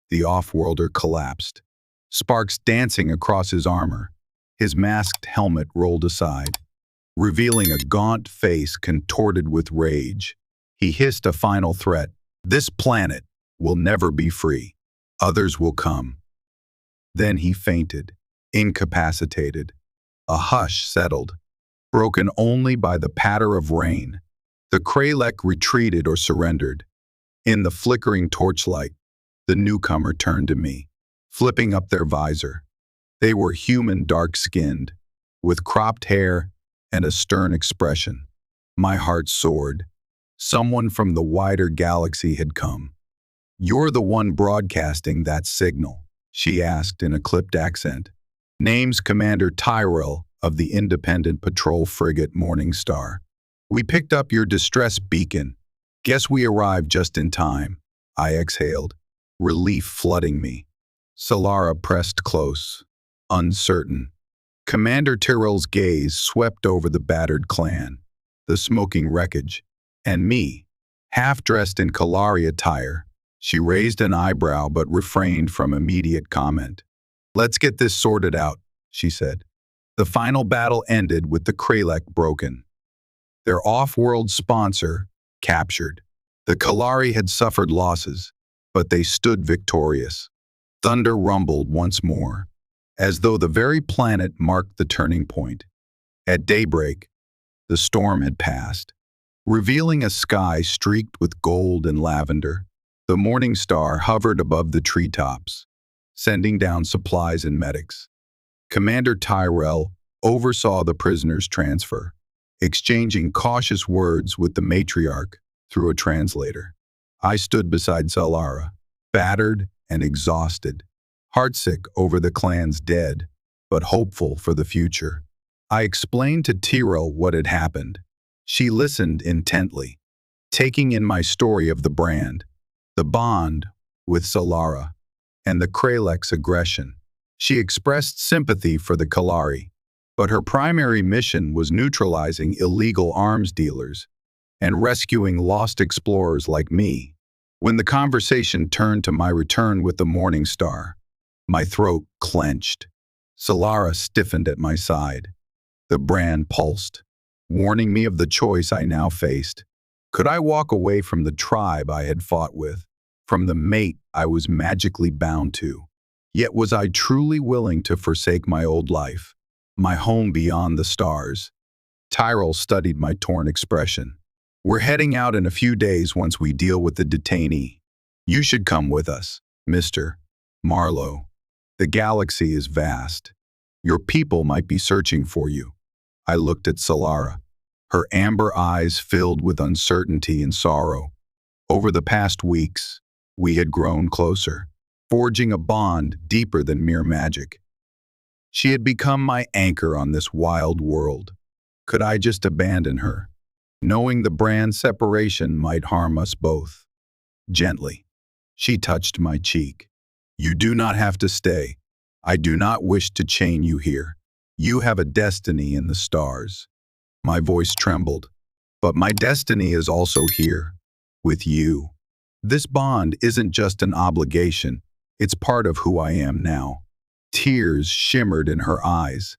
the off-worlder collapsed, sparks dancing across his armor. His masked helmet rolled aside, revealing a gaunt face contorted with rage. He hissed a final threat. "This planet will never be free. Others will come." Then he fainted, incapacitated. A hush settled, broken only by the patter of rain. The Kralek retreated or surrendered. In the flickering torchlight, the newcomer turned to me, flipping up their visor. They were human, dark-skinned, with cropped hair and a stern expression. My heart soared. Someone from the wider galaxy had come. "You're the one broadcasting that signal?" she asked in a clipped accent. "Name's Commander Tyrell of the independent patrol frigate Morning Star. We picked up your distress beacon. Guess we arrived just in time." I exhaled, relief flooding me. Solara pressed close, uncertain. Commander Tyrell's gaze swept over the battered clan, the smoking wreckage, and me, half-dressed in Kalari attire. She raised an eyebrow but refrained from immediate comment. "Let's get this sorted out," she said. The final battle ended with the Kralek broken, their off-world sponsor captured. The Kalari had suffered losses, but they stood victorious. Thunder rumbled once more, as though the very planet marked the turning point. At daybreak, the storm had passed, revealing a sky streaked with gold and lavender. The Morning Star hovered above the treetops, sending down supplies and medics. Commander Tyrell oversaw the prisoners' transfer, exchanging cautious words with the matriarch through a translator. I stood beside Solara, battered and exhausted, heartsick over the clan's dead, but hopeful for the future. I explained to Tyrell what had happened. She listened intently, taking in my story of the brand, the bond with Solara, and the Kralek's aggression. She expressed sympathy for the Kalari, but her primary mission was neutralizing illegal arms dealers and rescuing lost explorers like me. When the conversation turned to my return with the Morning Star, my throat clenched. Solara stiffened at my side. The brand pulsed, warning me of the choice I now faced. Could I walk away from the tribe I had fought with, from the mate I was magically bound to? Yet was I truly willing to forsake my old life, my home beyond the stars? Tyrell studied my torn expression. We're heading out in a few days once we deal with the detainee. You should come with us, Mr. Marlowe. The galaxy is vast. Your people might be searching for you. I looked at Solara. Her amber eyes filled with uncertainty and sorrow. Over the past weeks, we had grown closer, forging a bond deeper than mere magic. She had become my anchor on this wild world. Could I just abandon her, knowing the brand separation might harm us both? Gently, she touched my cheek. You do not have to stay. I do not wish to chain you here. You have a destiny in the stars. My voice trembled. But my destiny is also here, with you. This bond isn't just an obligation, it's part of who I am now. Tears shimmered in her eyes.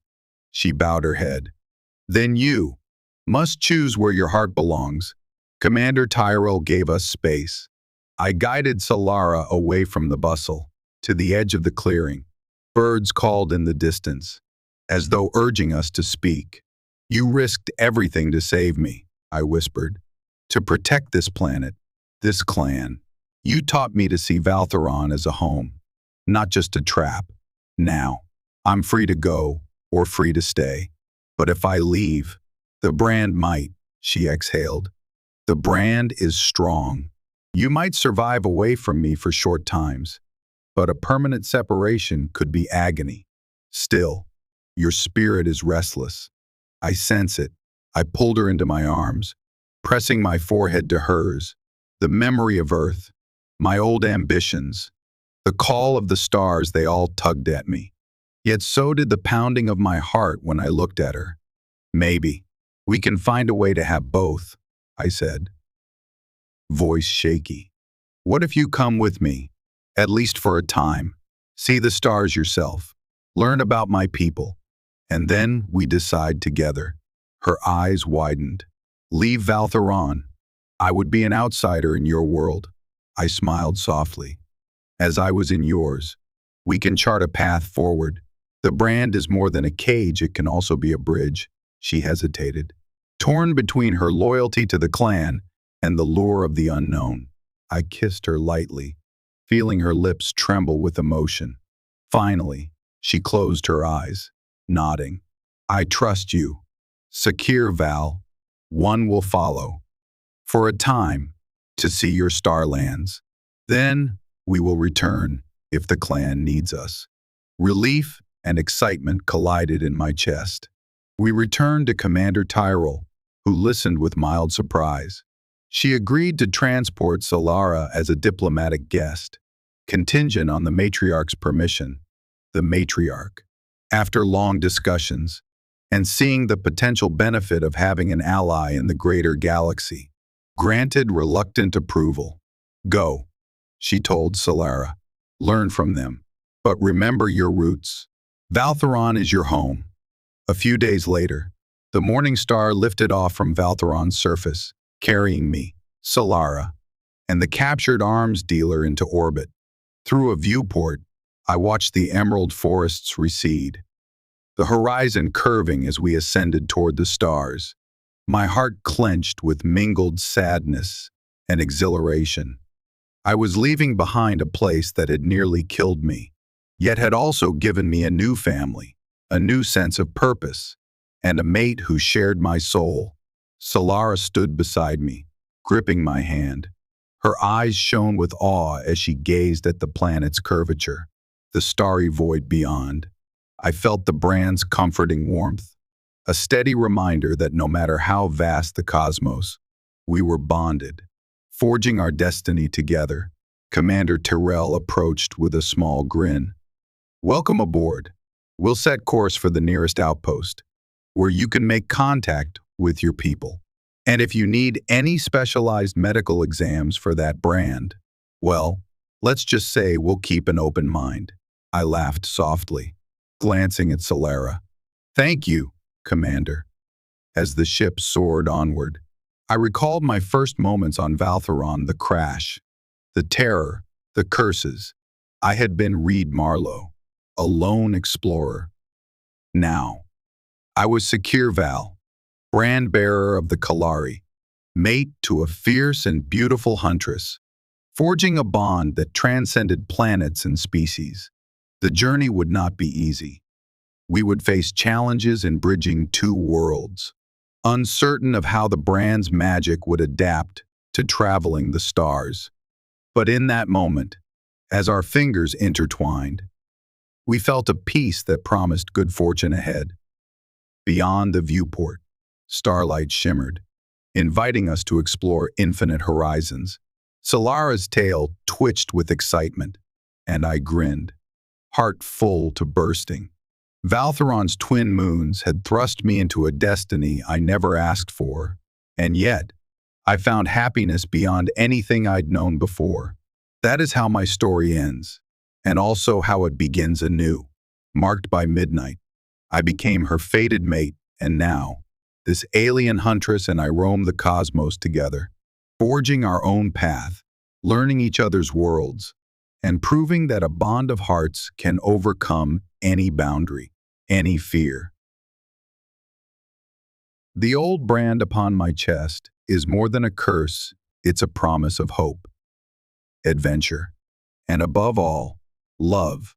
She bowed her head. Then you must choose where your heart belongs. Commander Tyrell gave us space. I guided Solara away from the bustle, to the edge of the clearing. Birds called in the distance, as though urging us to speak. You risked everything to save me, I whispered. To protect this planet, this clan. You taught me to see Valtheron as a home, not just a trap. Now, I'm free to go, or free to stay. But if I leave, the brand might, she exhaled. The brand is strong. You might survive away from me for short times, but a permanent separation could be agony. Still, your spirit is restless. I sense it. I pulled her into my arms, pressing my forehead to hers. The memory of Earth, my old ambitions, the call of the stars, they all tugged at me. Yet so did the pounding of my heart when I looked at her. Maybe we can find a way to have both, I said, voice shaky. What if you come with me, at least for a time? See the stars yourself, learn about my people, and then we decide together. Her eyes widened. Leave Valtheron. I would be an outsider in your world. I smiled softly. As I was in yours. We can chart a path forward. The brand is more than a cage, it can also be a bridge. She hesitated, torn between her loyalty to the clan and the lure of the unknown. I kissed her lightly, feeling her lips tremble with emotion. Finally, she closed her eyes, nodding. I trust you. Secure, Val. One will follow. For a time, to see your starlands. Then we will return if the clan needs us. Relief and excitement collided in my chest. We returned to Commander Tyrell, who listened with mild surprise. She agreed to transport Solara as a diplomatic guest, contingent on the matriarch's permission. The matriarch, after long discussions, and seeing the potential benefit of having an ally in the greater galaxy, granted reluctant approval. Go, she told Solara. Learn from them, but remember your roots. Valtheron is your home. A few days later, the Morning Star lifted off from Valtheron's surface, carrying me, Solara, and the captured arms dealer into orbit. Through a viewport, I watched the emerald forests recede, the horizon curving as we ascended toward the stars. My heart clenched with mingled sadness and exhilaration. I was leaving behind a place that had nearly killed me, yet had also given me a new family, a new sense of purpose, and a mate who shared my soul. Solara stood beside me, gripping my hand. Her eyes shone with awe as she gazed at the planet's curvature, the starry void beyond. I felt the brand's comforting warmth, a steady reminder that no matter how vast the cosmos, we were bonded, forging our destiny together. Commander Tyrell approached with a small grin. Welcome aboard. We'll set course for the nearest outpost, where you can make contact with your people. And if you need any specialized medical exams for that brand, well, let's just say we'll keep an open mind. I laughed softly. glancing at Solara. "Thank you, Commander." As the ship soared onward, I recalled my first moments on Valtheron, the crash, the terror, the curses. I had been Reid Marlowe, a lone explorer. Now, I was Secure Val, brand bearer of the Kalari, mate to a fierce and beautiful Huntress, forging a bond that transcended planets and species. The journey would not be easy. We would face challenges in bridging two worlds, uncertain of how the brand's magic would adapt to traveling the stars. But in that moment, as our fingers intertwined, we felt a peace that promised good fortune ahead. Beyond the viewport, starlight shimmered, inviting us to explore infinite horizons. Solara's tail twitched with excitement, and I grinned, heart full to bursting. Valtheron's twin moons had thrust me into a destiny I never asked for, and yet, I found happiness beyond anything I'd known before. That is how my story ends, and also how it begins anew. Marked by midnight, I became her fated mate, and now, this alien huntress and I roam the cosmos together, forging our own path, learning each other's worlds, and proving that a bond of hearts can overcome any boundary, any fear. The old brand upon my chest is more than a curse, it's a promise of hope, adventure, and above all, love.